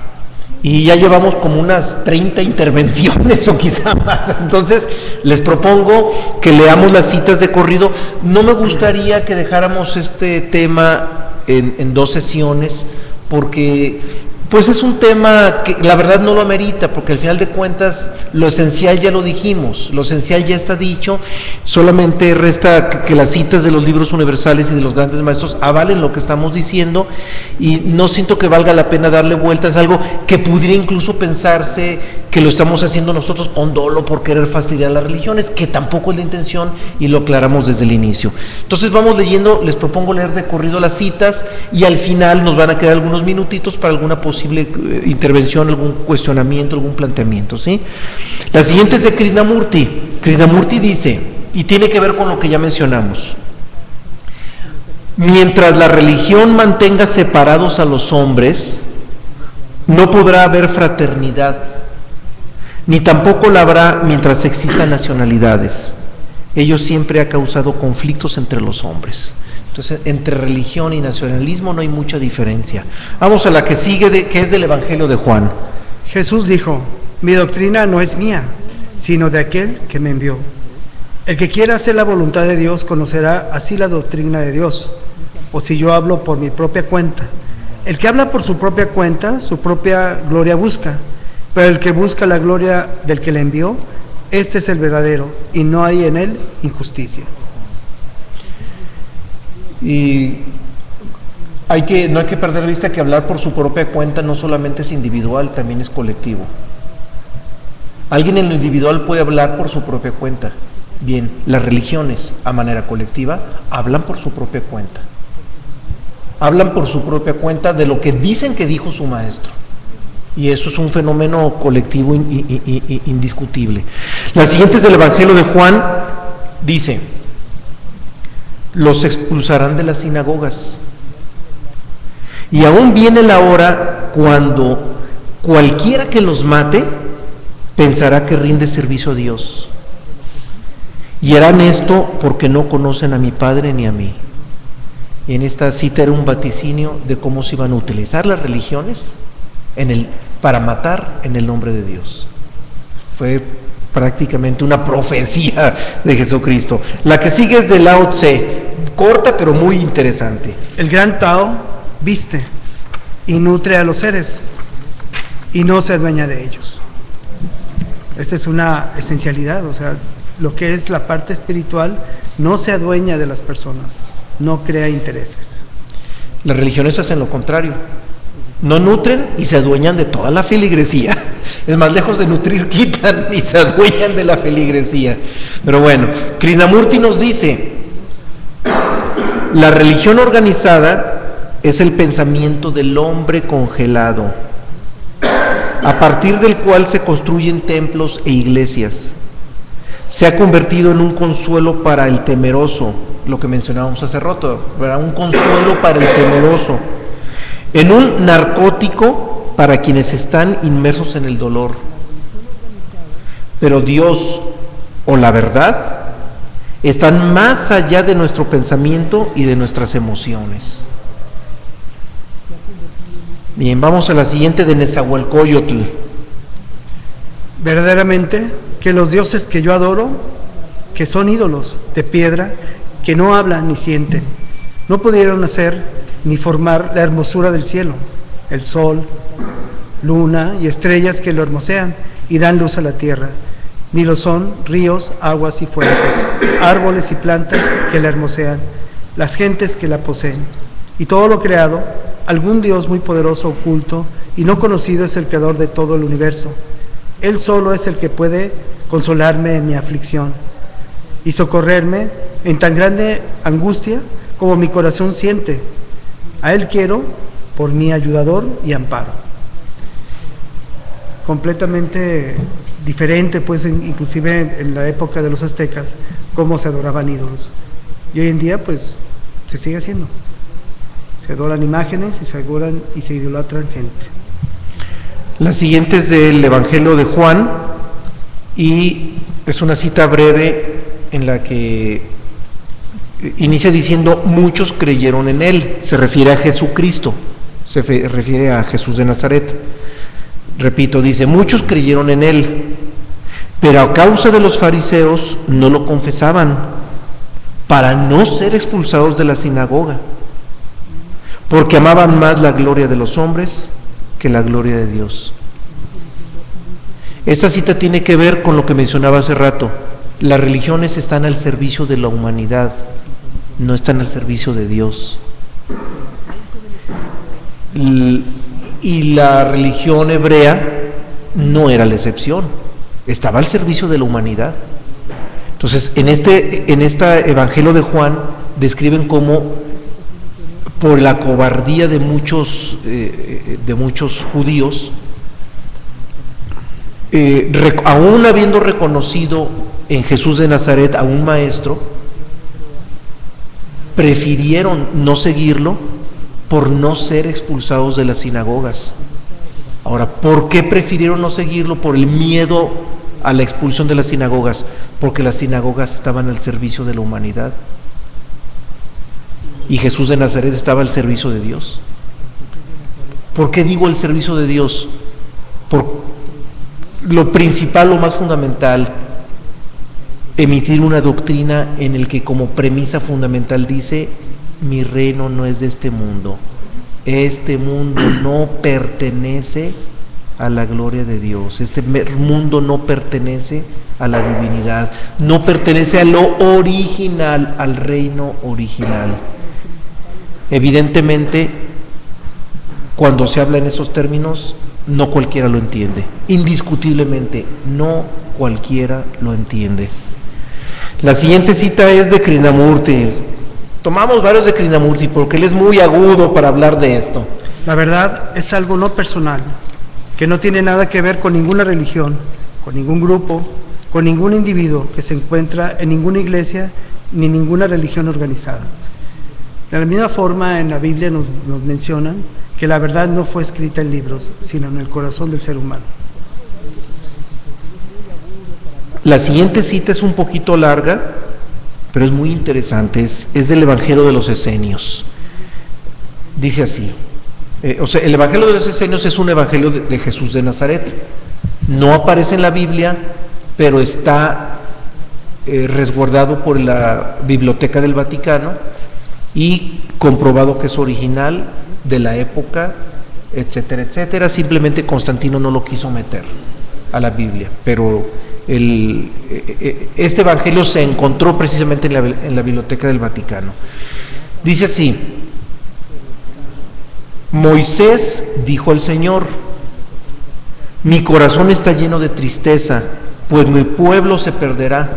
Speaker 2: Y ya llevamos como unas 30 intervenciones o quizá más. Entonces les propongo que leamos las citas de corrido. No me gustaría que dejáramos este tema en 2 sesiones, porque Pues es un tema que la verdad no lo amerita, porque al final de cuentas lo esencial ya lo dijimos, lo esencial ya está dicho, solamente resta que las citas de los libros universales y de los grandes maestros avalen lo que estamos diciendo, y no siento que valga la pena darle vueltas a algo que pudiera incluso pensarse que lo estamos haciendo nosotros con dolo por querer fastidiar las religiones, que tampoco es la intención, y lo aclaramos desde el inicio. Entonces vamos leyendo, les propongo leer de corrido las citas, y al final nos van a quedar algunos minutitos para alguna posible intervención, algún cuestionamiento, algún planteamiento, ¿sí? La siguiente es de Krishnamurti. Krishnamurti dice, y tiene que ver con lo que ya mencionamos: mientras la religión mantenga separados a los hombres, no podrá haber fraternidad, ni tampoco la habrá mientras existan nacionalidades. Ello siempre ha causado conflictos entre los hombres. Entonces, entre religión y nacionalismo no hay mucha diferencia. Vamos a la que sigue, que es del Evangelio de Juan.
Speaker 1: Jesús dijo: mi doctrina no es mía, sino de aquel que me envió. El que quiera hacer la voluntad de Dios conocerá así la doctrina de Dios, o si yo hablo por mi propia cuenta. El que habla por su propia cuenta, su propia gloria busca, pero el que busca la gloria del que le envió, este es el verdadero, y no hay en él injusticia.
Speaker 2: Y no hay que perder de vista que hablar por su propia cuenta no solamente es individual, también es colectivo. Alguien en lo individual puede hablar por su propia cuenta. Bien, las religiones a manera colectiva hablan por su propia cuenta. Hablan por su propia cuenta de lo que dicen que dijo su maestro. Y eso es un fenómeno colectivo indiscutible. La siguiente es del Evangelio de Juan. Dice: los expulsarán de las sinagogas, y aún viene la hora cuando cualquiera que los mate pensará que rinde servicio a Dios, y harán esto porque no conocen a mi Padre ni a mí. Y en esta cita era un vaticinio de cómo se iban a utilizar las religiones para matar en el nombre de Dios. Fue prácticamente una profecía de Jesucristo. La que sigue es de Lao Tse, corta pero muy interesante.
Speaker 1: El gran Tao viste y nutre a los seres y no se adueña de ellos. Esta es una esencialidad, o sea, lo que es la parte espiritual no se adueña de las personas, no crea intereses.
Speaker 2: Las religiones hacen lo contrario, no nutren y se adueñan de toda la feligresía. Es más, lejos de nutrir, quitan y se adueñan de la feligresía. Pero bueno, Krishnamurti nos dice: la religión organizada es el pensamiento del hombre congelado, a partir del cual se construyen templos e iglesias. Se ha convertido en un consuelo para el temeroso, lo que mencionábamos hace rato, ¿verdad? Un consuelo para el temeroso, en un narcótico para quienes están inmersos en el dolor. Pero Dios o la verdad están más allá de nuestro pensamiento y de nuestras emociones. Bien, vamos a la siguiente de Nezahualcóyotl.
Speaker 1: Verdaderamente que los dioses que yo adoro, que son ídolos de piedra, que no hablan ni sienten, no pudieron hacer ni formar la hermosura del cielo, el sol, luna y estrellas que lo hermosean y dan luz a la tierra, ni lo son ríos, aguas y fuentes, árboles y plantas que la hermosean, las gentes que la poseen, y todo lo creado. Algún Dios muy poderoso, oculto y no conocido es el creador de todo el universo. Él solo es el que puede consolarme en mi aflicción y socorrerme en tan grande angustia como mi corazón siente. A Él quiero por mi ayudador y amparo. Completamente diferente, pues, inclusive en la época de los aztecas, cómo se adoraban ídolos. Y hoy en día, pues, se sigue haciendo. Se adoran imágenes y se adoran y se idolatran gente.
Speaker 2: La siguiente es del Evangelio de Juan y es una cita breve en la que inicia diciendo: muchos creyeron en él. Se refiere a Jesucristo, se refiere a Jesús de Nazaret. Repito, dice: muchos creyeron en él, pero a causa de los fariseos no lo confesaban, para no ser expulsados de la sinagoga, porque amaban más la gloria de los hombres que que la gloria de Dios. Esta cita tiene que ver con lo que mencionaba hace rato. Las religiones están al servicio de la humanidad, no están al servicio de Dios. Y la religión hebrea no era la excepción, estaba al servicio de la humanidad. Entonces, en este Evangelio de Juan describen cómo por la cobardía de muchos judíos, aún habiendo reconocido en Jesús de Nazaret a un maestro, prefirieron no seguirlo por no ser expulsados de las sinagogas. Ahora, ¿por qué prefirieron no seguirlo? Por el miedo a la expulsión de las sinagogas, porque las sinagogas estaban al servicio de la humanidad y Jesús de Nazaret estaba al servicio de Dios. ¿Por qué digo el servicio de Dios? Por lo principal, lo más fundamental, emitir una doctrina en el que como premisa fundamental dice: mi reino no es de este mundo no pertenece a la gloria de Dios, este mundo no pertenece a la divinidad, no pertenece a lo original, al reino original. Evidentemente, cuando se habla en esos términos, no cualquiera lo entiende, indiscutiblemente no cualquiera lo entiende. La siguiente cita es de Krishnamurti. Tomamos varios de Krishnamurti porque él es muy agudo para hablar de esto.
Speaker 1: La verdad es algo no personal, que no tiene nada que ver con ninguna religión, con ningún grupo, con ningún individuo que se encuentra en ninguna iglesia ni ninguna religión organizada. De la misma forma, en la Biblia nos mencionan que la verdad no fue escrita en libros, sino en el corazón del ser humano.
Speaker 2: La siguiente cita es un poquito larga, pero es muy interesante, es del Evangelio de los Esenios. Dice así, el Evangelio de los Esenios es un evangelio de Jesús de Nazaret. No aparece en la Biblia, pero está resguardado por la Biblioteca del Vaticano y comprobado que es original, de la época, etcétera, etcétera. Simplemente Constantino no lo quiso meter a la Biblia, pero este evangelio se encontró precisamente en la Biblioteca del Vaticano. Dice así: Moisés dijo al Señor: mi corazón está lleno de tristeza, pues mi pueblo se perderá,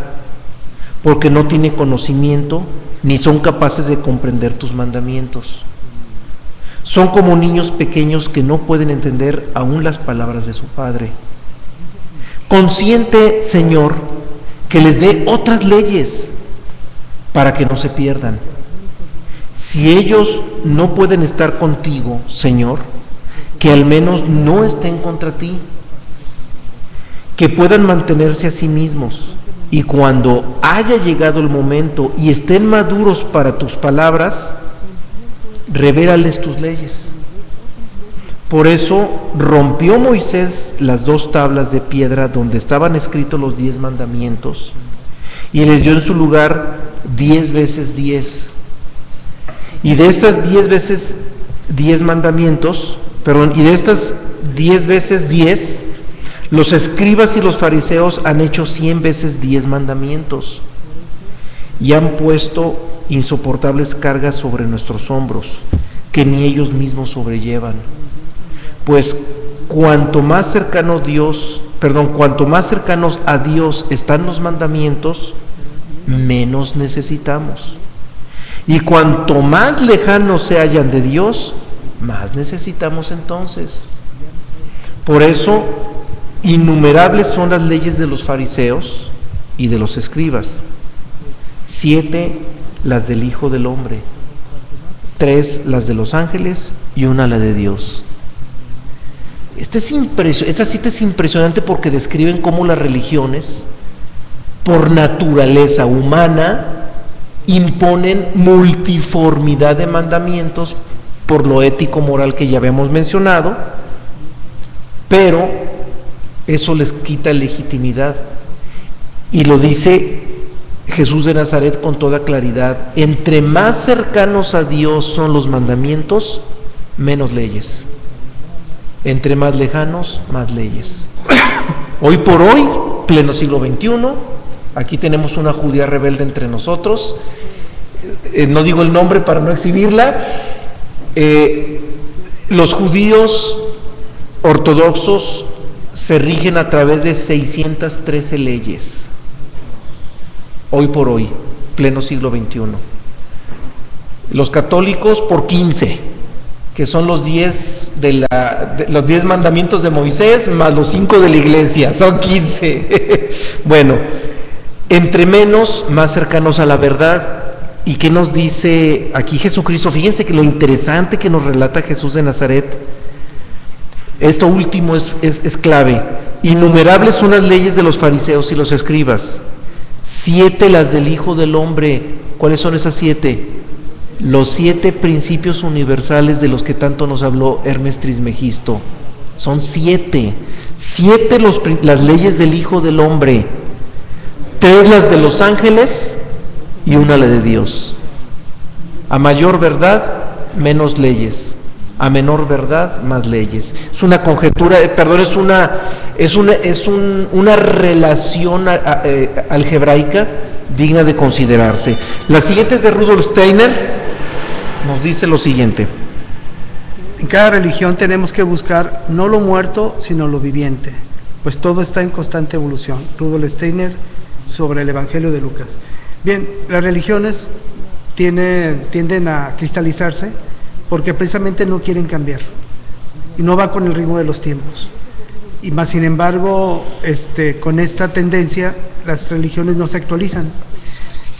Speaker 2: porque no tiene conocimiento, ni son capaces de comprender tus mandamientos. Son como niños pequeños que no pueden entender aún las palabras de su padre. Consiente, Señor, que les dé otras leyes para que no se pierdan. Si ellos no pueden estar contigo, Señor, que al menos no estén contra ti, que puedan mantenerse a sí mismos, y cuando haya llegado el momento y estén maduros para tus palabras, revélales tus leyes. Por eso rompió Moisés las 2 tablas de piedra donde estaban escritos los 10 mandamientos y les dio en su lugar 10 veces 10. Y de estas 10 veces 10 mandamientos, y de estas 10 veces 10, los escribas y los fariseos han hecho 100 veces 10 mandamientos y han puesto insoportables cargas sobre nuestros hombros que ni ellos mismos sobrellevan. Pues cuanto más cercanos a Dios están los mandamientos, menos necesitamos. Y cuanto más lejanos se hallan de Dios, más necesitamos entonces. Por eso, innumerables son las leyes de los fariseos y de los escribas. 7 las del Hijo del Hombre, 3 las de los ángeles y 1 la de Dios. Esta cita es impresionante porque describen cómo las religiones, por naturaleza humana, imponen multiformidad de mandamientos por lo ético-moral que ya habíamos mencionado, pero eso les quita legitimidad. Y lo dice Jesús de Nazaret con toda claridad: entre más cercanos a Dios son los mandamientos, menos leyes. Entre más lejanos, más leyes. Hoy por hoy, pleno siglo XXI, aquí tenemos una judía rebelde entre nosotros. No digo el nombre para no exhibirla. Los judíos ortodoxos se rigen a través de 613 leyes. Hoy por hoy, pleno siglo XXI. Los católicos por 15, que son los 10 los 10 mandamientos de Moisés más los 5 de la iglesia, son 15. Bueno, entre menos, más cercanos a la verdad. ¿Y qué nos dice aquí Jesucristo? Fíjense que lo interesante que nos relata Jesús de Nazaret, esto último es clave. Innumerables son las leyes de los fariseos y los escribas, 7 las del Hijo del Hombre. ¿Cuáles son esas 7? Los 7 principios universales de los que tanto nos habló Hermes Trismegisto. Son 7 las leyes del Hijo del Hombre, 3 las de los ángeles y 1 la de Dios. A mayor verdad, menos leyes. A menor verdad, más leyes. Es una conjetura, perdón, es una relación algebraica digna de considerarse. La siguiente es de Rudolf Steiner, nos dice lo siguiente.
Speaker 1: En cada religión tenemos que buscar no lo muerto, sino lo viviente, pues todo está en constante evolución. Rudolf Steiner, sobre el Evangelio de Lucas. Bien, las religiones tienden a cristalizarse porque precisamente no quieren cambiar y no va con el ritmo de los tiempos. Y más sin embargo, con esta tendencia, las religiones no se actualizan.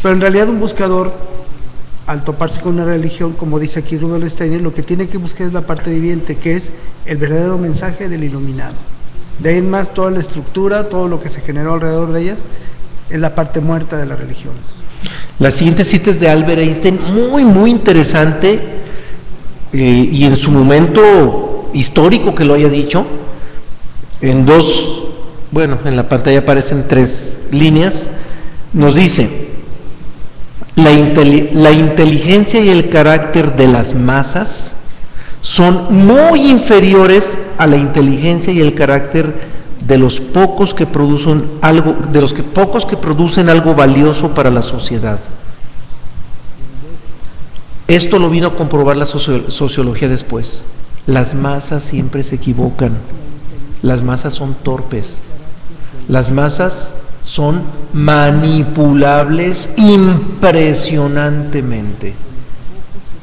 Speaker 1: Pero en realidad un buscador, al toparse con una religión, como dice aquí Rudolf Steiner, lo que tiene que buscar es la parte viviente, que es el verdadero mensaje del iluminado. De ahí en más, toda la estructura, todo lo que se generó alrededor de ellas, es la parte muerta de las religiones.
Speaker 2: La siguiente cita es de Albert Einstein, muy interesante, y en su momento histórico que lo haya dicho, en la pantalla aparecen 3 líneas, nos dice: la inteligencia y el carácter de las masas son muy inferiores a la inteligencia y el carácter de los pocos que producen algo valioso para la sociedad. Esto lo vino a comprobar la sociología después. Las masas siempre se equivocan. Las masas son torpes. Las masas son manipulables impresionantemente.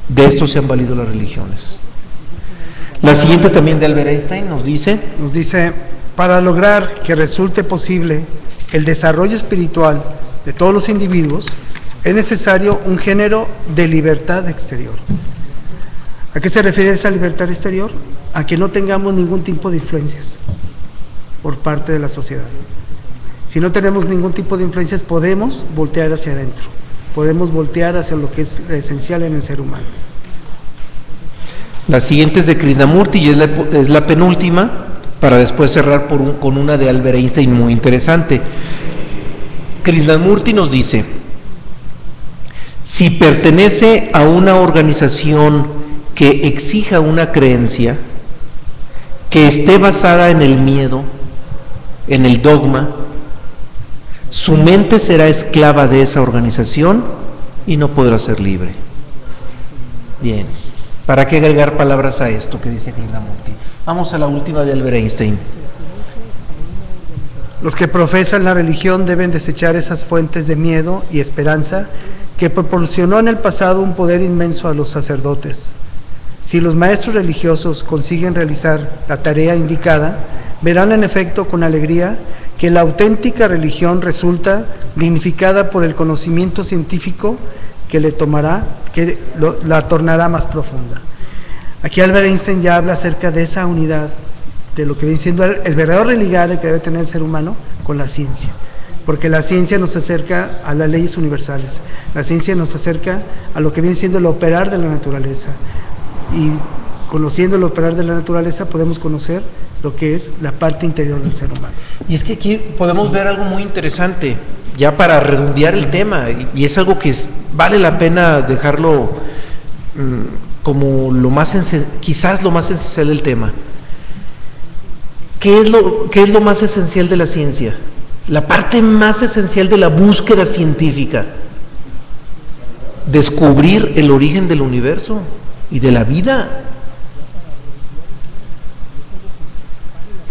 Speaker 2: De esto se han valido las religiones. La siguiente también de Albert Einstein nos dice:
Speaker 1: para lograr que resulte posible el desarrollo espiritual de todos los individuos, es necesario un género de libertad exterior. ¿A qué se refiere esa libertad exterior? A que no tengamos ningún tipo de influencias por parte de la sociedad. Si no tenemos ningún tipo de influencias, podemos voltear hacia adentro, podemos voltear hacia lo que es esencial en el ser humano.
Speaker 2: La siguiente es de Krishnamurti y es la penúltima, para después cerrar con una de Albert Einstein muy interesante. Krishnamurti nos dice: si pertenece a una organización que exija una creencia que esté basada en el miedo, en el dogma, su mente será esclava de esa organización y no podrá ser libre. Bien, ¿para qué agregar palabras a esto que dice Krishnamurti? Vamos a la última de Albert Einstein.
Speaker 1: Los que profesan la religión deben desechar esas fuentes de miedo y esperanza que proporcionó en el pasado un poder inmenso a los sacerdotes. Si los maestros religiosos consiguen realizar la tarea indicada, verán en efecto con alegría que la auténtica religión resulta dignificada por el conocimiento científico que la tornará más profunda. Aquí Albert Einstein ya habla acerca de esa unidad, de lo que viene siendo el verdadero religar que debe tener el ser humano con la ciencia, porque la ciencia nos acerca a las leyes universales, la ciencia nos acerca a lo que viene siendo el operar de la naturaleza, y conociendo el operar de la naturaleza podemos conocer lo que es la parte interior del ser humano.
Speaker 2: Y es que aquí podemos ver algo muy interesante, ya para redondear el tema, y es algo que vale la pena dejarlo como quizás lo más esencial del tema. ¿qué es lo más esencial de la ciencia? La parte más esencial de la búsqueda científica. Descubrir el origen del universo y de la vida.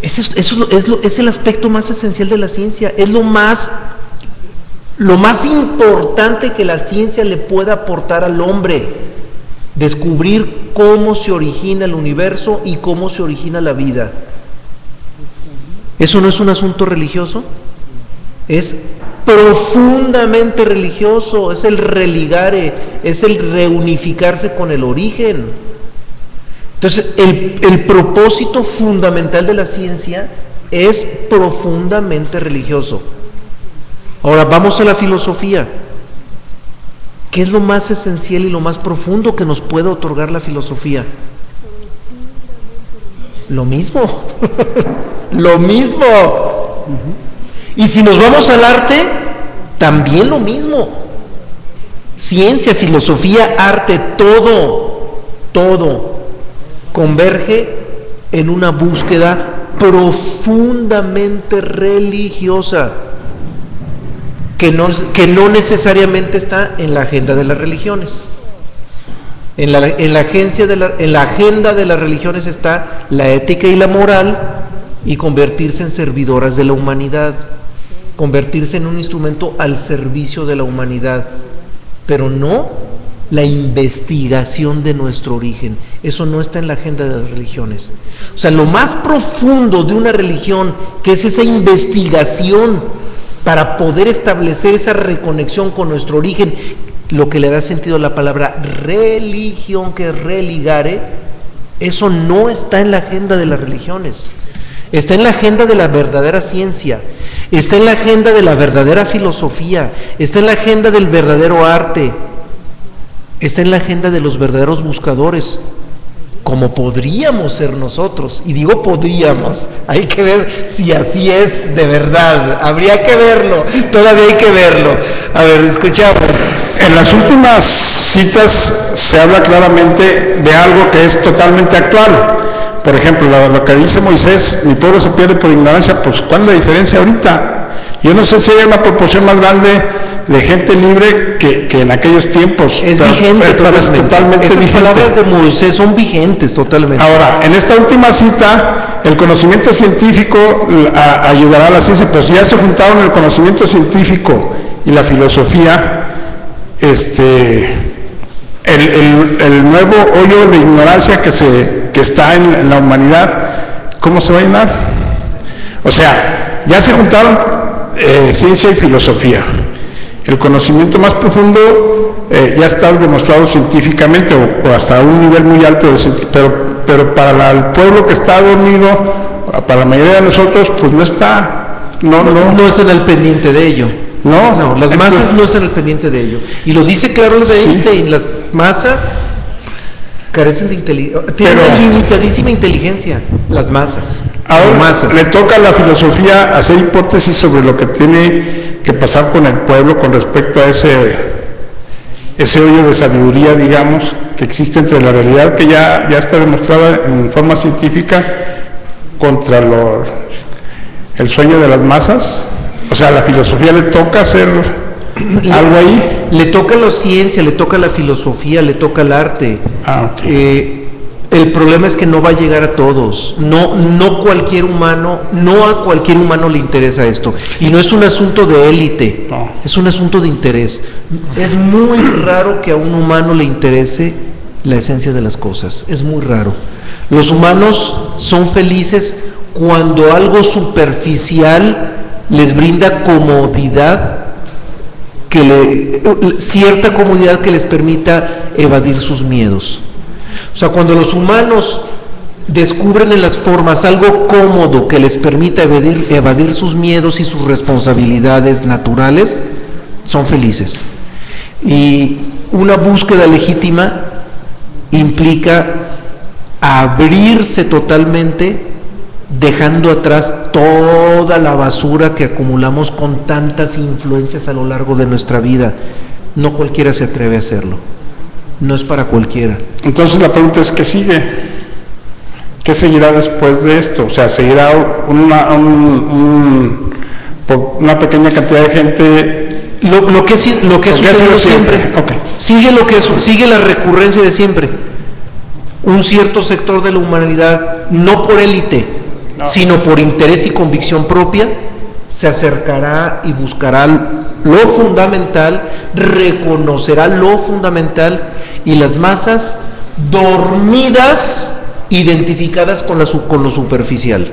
Speaker 2: Es el aspecto más esencial de la ciencia. Es lo más importante que la ciencia le pueda aportar al hombre. Descubrir cómo se origina el universo y cómo se origina la vida. ¿Eso no es un asunto religioso? Es profundamente religioso, es el religare, es el reunificarse con el origen. Entonces, el propósito fundamental de la ciencia es profundamente religioso. Ahora, vamos a la filosofía. ¿Qué es lo más esencial y lo más profundo que nos puede otorgar la filosofía? Lo mismo. Lo mismo. Y si nos vamos al arte, también lo mismo. Ciencia, filosofía, arte, todo converge en una búsqueda profundamente religiosa que no necesariamente está en la agenda de las religiones. En la agenda de las religiones está la ética y la moral y convertirse en servidoras de la humanidad, convertirse en un instrumento al servicio de la humanidad, pero no la investigación de nuestro origen. Eso no está en la agenda de las religiones. O sea, lo más profundo de una religión, que es esa investigación para poder establecer esa reconexión con nuestro origen, lo que le da sentido a la palabra religión, que es religare, eso no está en la agenda de las religiones. Está en la agenda de la verdadera ciencia, está en la agenda de la verdadera filosofía, está en la agenda del verdadero arte, está en la agenda de los verdaderos buscadores, como podríamos ser nosotros. Y digo podríamos, hay que ver si así es de verdad, habría que verlo, todavía hay que verlo. A ver, escuchamos.
Speaker 6: En las últimas citas se habla claramente de algo que es totalmente actual. Por ejemplo, lo que dice Moisés, mi pueblo se pierde por ignorancia. Pues ¿cuál es la diferencia ahorita? Yo no sé si hay una proporción más grande de gente libre que en aquellos tiempos.
Speaker 2: Es vigente totalmente. Esas
Speaker 6: vigente.
Speaker 2: Palabras de Moisés son vigentes totalmente.
Speaker 6: Ahora, en esta última cita, el conocimiento científico ayudará a la ciencia, pero si ya se juntaron el conocimiento científico y la filosofía, el nuevo hoyo de ignorancia que está en la humanidad, ¿cómo se va a llenar? O sea, ya se juntaron ciencia y filosofía. El conocimiento más profundo ya está demostrado científicamente o hasta un nivel muy alto pero para el pueblo que está dormido, para la mayoría de nosotros, pues no está,
Speaker 2: no están al pendiente de ello.
Speaker 6: No,
Speaker 2: las masas no están al pendiente de ello. Y lo dice claro de Einstein, las masas carecen de inteligencia, tienen una limitadísima inteligencia, las masas.
Speaker 6: Ahora le toca a la filosofía hacer hipótesis sobre lo que tiene que pasar con el pueblo con respecto a ese hoyo de sabiduría, digamos, que existe entre la realidad que ya está demostrada en forma científica contra el sueño de las masas. O sea, a la filosofía le toca hacer algo ahí.
Speaker 2: Le toca la ciencia, le toca la filosofía, le toca el arte.
Speaker 6: Okay.
Speaker 2: El problema es que no va a llegar a todos. No a cualquier humano le interesa esto. Y no es un asunto de élite, es un asunto de interés. Es muy raro que a un humano le interese la esencia de las cosas. Es muy raro. Los humanos son felices cuando algo superficial les brinda comodidad, cierta comodidad que les permita evadir sus miedos. O sea, cuando los humanos descubren en las formas algo cómodo que les permita evadir sus miedos y sus responsabilidades naturales, son felices. Y una búsqueda legítima implica abrirse totalmente, dejando atrás toda la basura que acumulamos con tantas influencias a lo largo de nuestra vida. No cualquiera se atreve a hacerlo. No es para cualquiera.
Speaker 6: Entonces la pregunta es, ¿qué sigue?
Speaker 7: ¿qué seguirá después de esto? O sea, seguirá una pequeña cantidad de gente.
Speaker 2: Lo que ha sucedido siempre.
Speaker 7: Okay.
Speaker 2: Sigue la recurrencia de siempre. Un cierto sector de la humanidad, no por élite, sino por interés y convicción propia, se acercará y buscará lo fundamental, reconocerá lo fundamental, y las masas dormidas, identificadas con lo superficial.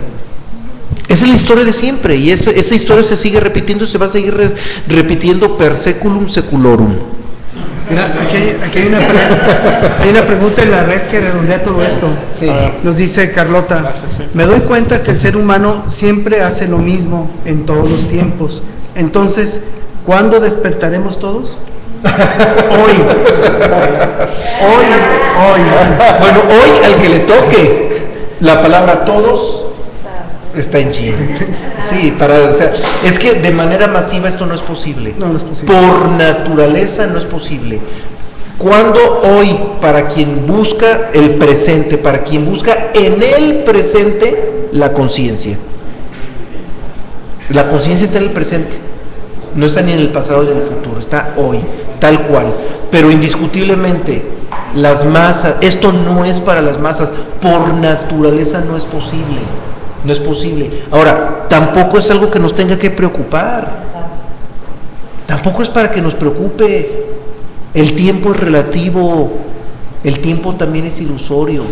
Speaker 2: Esa es la historia de siempre, y esa historia se sigue repitiendo y se va a seguir repitiendo per seculum seculorum.
Speaker 1: Mira, aquí hay una pregunta en la red que redondea todo esto.
Speaker 2: Sí.
Speaker 1: Nos dice Carlota: me doy cuenta que el ser humano siempre hace lo mismo en todos los tiempos. Entonces, ¿cuándo despertaremos todos? Hoy.
Speaker 2: Bueno, hoy al que le toque. La palabra todos está en chino. Sí, es que de manera masiva esto no es posible.
Speaker 1: No es posible.
Speaker 2: Por naturaleza no es posible. Cuando hoy, para quien busca el presente, para quien busca en el presente la conciencia. La conciencia está en el presente. No está ni en el pasado ni en el futuro, está hoy, tal cual. Pero indiscutiblemente, las masas, esto no es para las masas, por naturaleza no es posible. No es posible. Ahora, tampoco es algo que nos tenga que preocupar. Tampoco es para que nos preocupe. El tiempo es relativo. El tiempo también es ilusorio.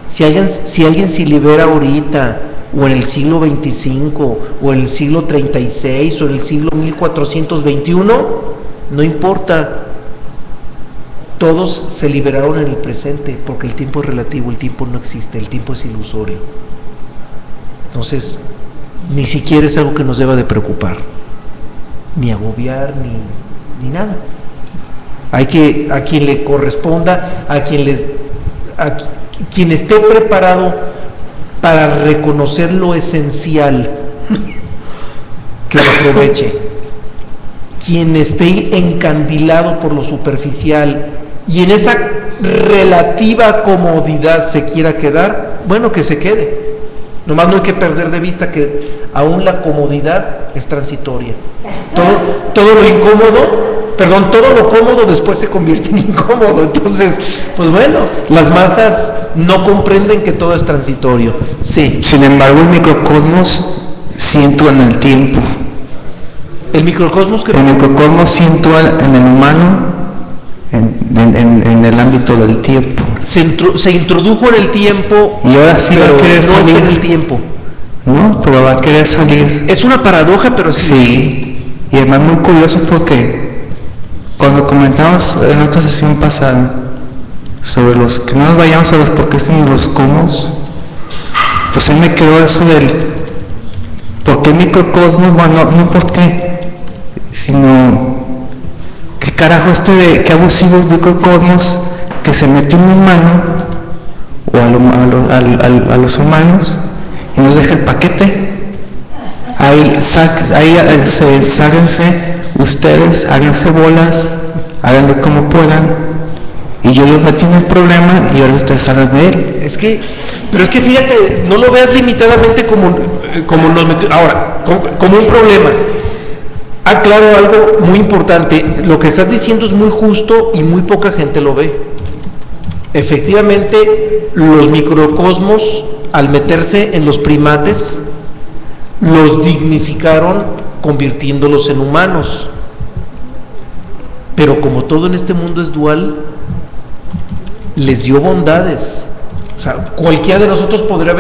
Speaker 2: Si alguien se libera ahorita, o en el siglo 25, o en el siglo 36, o en el siglo 1421, no importa. Todos se liberaron en el presente, porque el tiempo es relativo, el tiempo no existe, el tiempo es ilusorio. Entonces, ni siquiera es algo que nos deba de preocupar, ni agobiar, ni nada. A quien le corresponda, a quien esté preparado para reconocer lo esencial, que lo aproveche. Quien esté encandilado por lo superficial y en esa relativa comodidad se quiera quedar, bueno, que se quede. Nomás no hay que perder de vista que aún la comodidad es transitoria. Todo lo cómodo después se convierte en incómodo. Entonces, pues bueno, las masas no comprenden que todo es transitorio. Sí.
Speaker 6: Sin embargo, el microcosmos siento en el tiempo.
Speaker 2: ¿El microcosmos qué?
Speaker 6: El microcosmos siento en el humano, en el ámbito del tiempo.
Speaker 2: Se introdujo en el tiempo,
Speaker 6: y ahora sí
Speaker 2: pero
Speaker 6: va a querer salir.
Speaker 2: No está en el tiempo.
Speaker 6: No, pero va a querer salir.
Speaker 2: Es una paradoja, pero sí.
Speaker 6: Sí, y además muy curioso porque cuando comentamos en otra sesión pasada sobre los que no nos vayamos a los por qué sino los cómo, pues ahí me quedó eso del por qué microcosmos, bueno, no por qué, sino qué carajo de qué abusivos microcosmos que se mete un humano o a los humanos y nos deja el paquete. Ahí sáquense ustedes, háganse bolas, háganlo como puedan, y yo les metí en el problema y ahora ustedes salgan de él.
Speaker 2: Pero es que fíjate, no lo veas limitadamente como nos metió ahora, como un problema. Aclaro algo muy importante: lo que estás diciendo es muy justo y muy poca gente lo ve. Efectivamente, los microcosmos, al meterse en los primates, los dignificaron convirtiéndolos en humanos. Pero como todo en este mundo es dual, les dio bondades. O sea, cualquiera de nosotros podría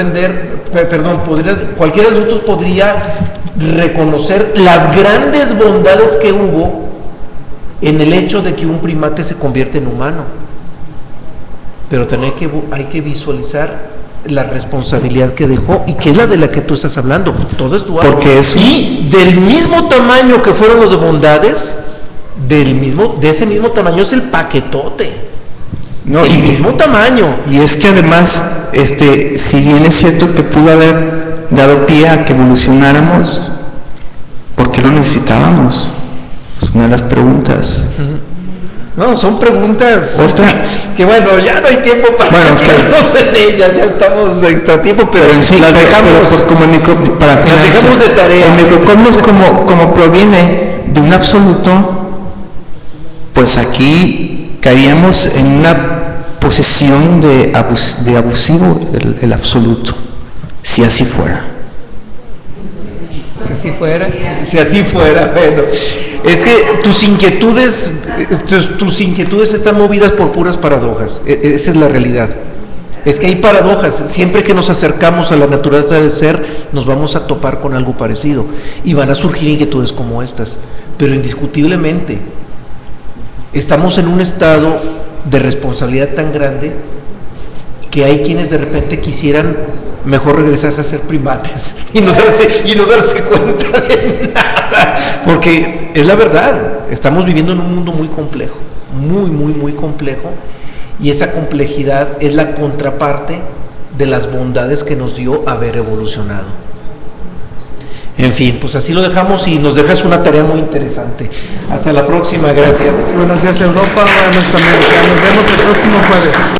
Speaker 2: reconocer las grandes bondades que hubo en el hecho de que un primate se convierte en humano. Pero también hay que visualizar la responsabilidad que dejó, y que es la de la que tú estás hablando. Todo es dual. Y del mismo tamaño que fueron los de bondades, de ese mismo tamaño es el paquetote.
Speaker 6: No,
Speaker 2: el mismo tamaño.
Speaker 6: Y es que además, si bien es cierto que pudo haber dado pie a que evolucionáramos, ¿por qué lo necesitábamos? Es una de las preguntas.
Speaker 2: No, son preguntas
Speaker 6: Otra.
Speaker 2: que bueno, ya no hay tiempo para quedarnos en ellas, ya estamos extra tiempo, pero
Speaker 6: en sí,
Speaker 2: las dejamos,
Speaker 6: para
Speaker 2: las
Speaker 6: finalizar,
Speaker 2: dejamos de tarea.
Speaker 6: El microcosmos como proviene de un absoluto, pues aquí caeríamos en una posición de abusivo el absoluto, si así fuera.
Speaker 2: Si así fuera, bueno, es que tus inquietudes están movidas por puras paradojas, esa es la realidad. Es que hay paradojas, siempre que nos acercamos a la naturaleza del ser, nos vamos a topar con algo parecido, y van a surgir inquietudes como estas, pero indiscutiblemente, estamos en un estado de responsabilidad tan grande, que hay quienes de repente quisieran mejor regresarse a ser primates y no darse cuenta de nada, porque es la verdad, estamos viviendo en un mundo muy complejo, muy complejo, y esa complejidad es la contraparte de las bondades que nos dio haber evolucionado. En fin, pues así lo dejamos y nos dejas una tarea muy interesante. Hasta la próxima, gracias.
Speaker 1: Buenos días Europa, buenos días América, nos vemos el próximo jueves.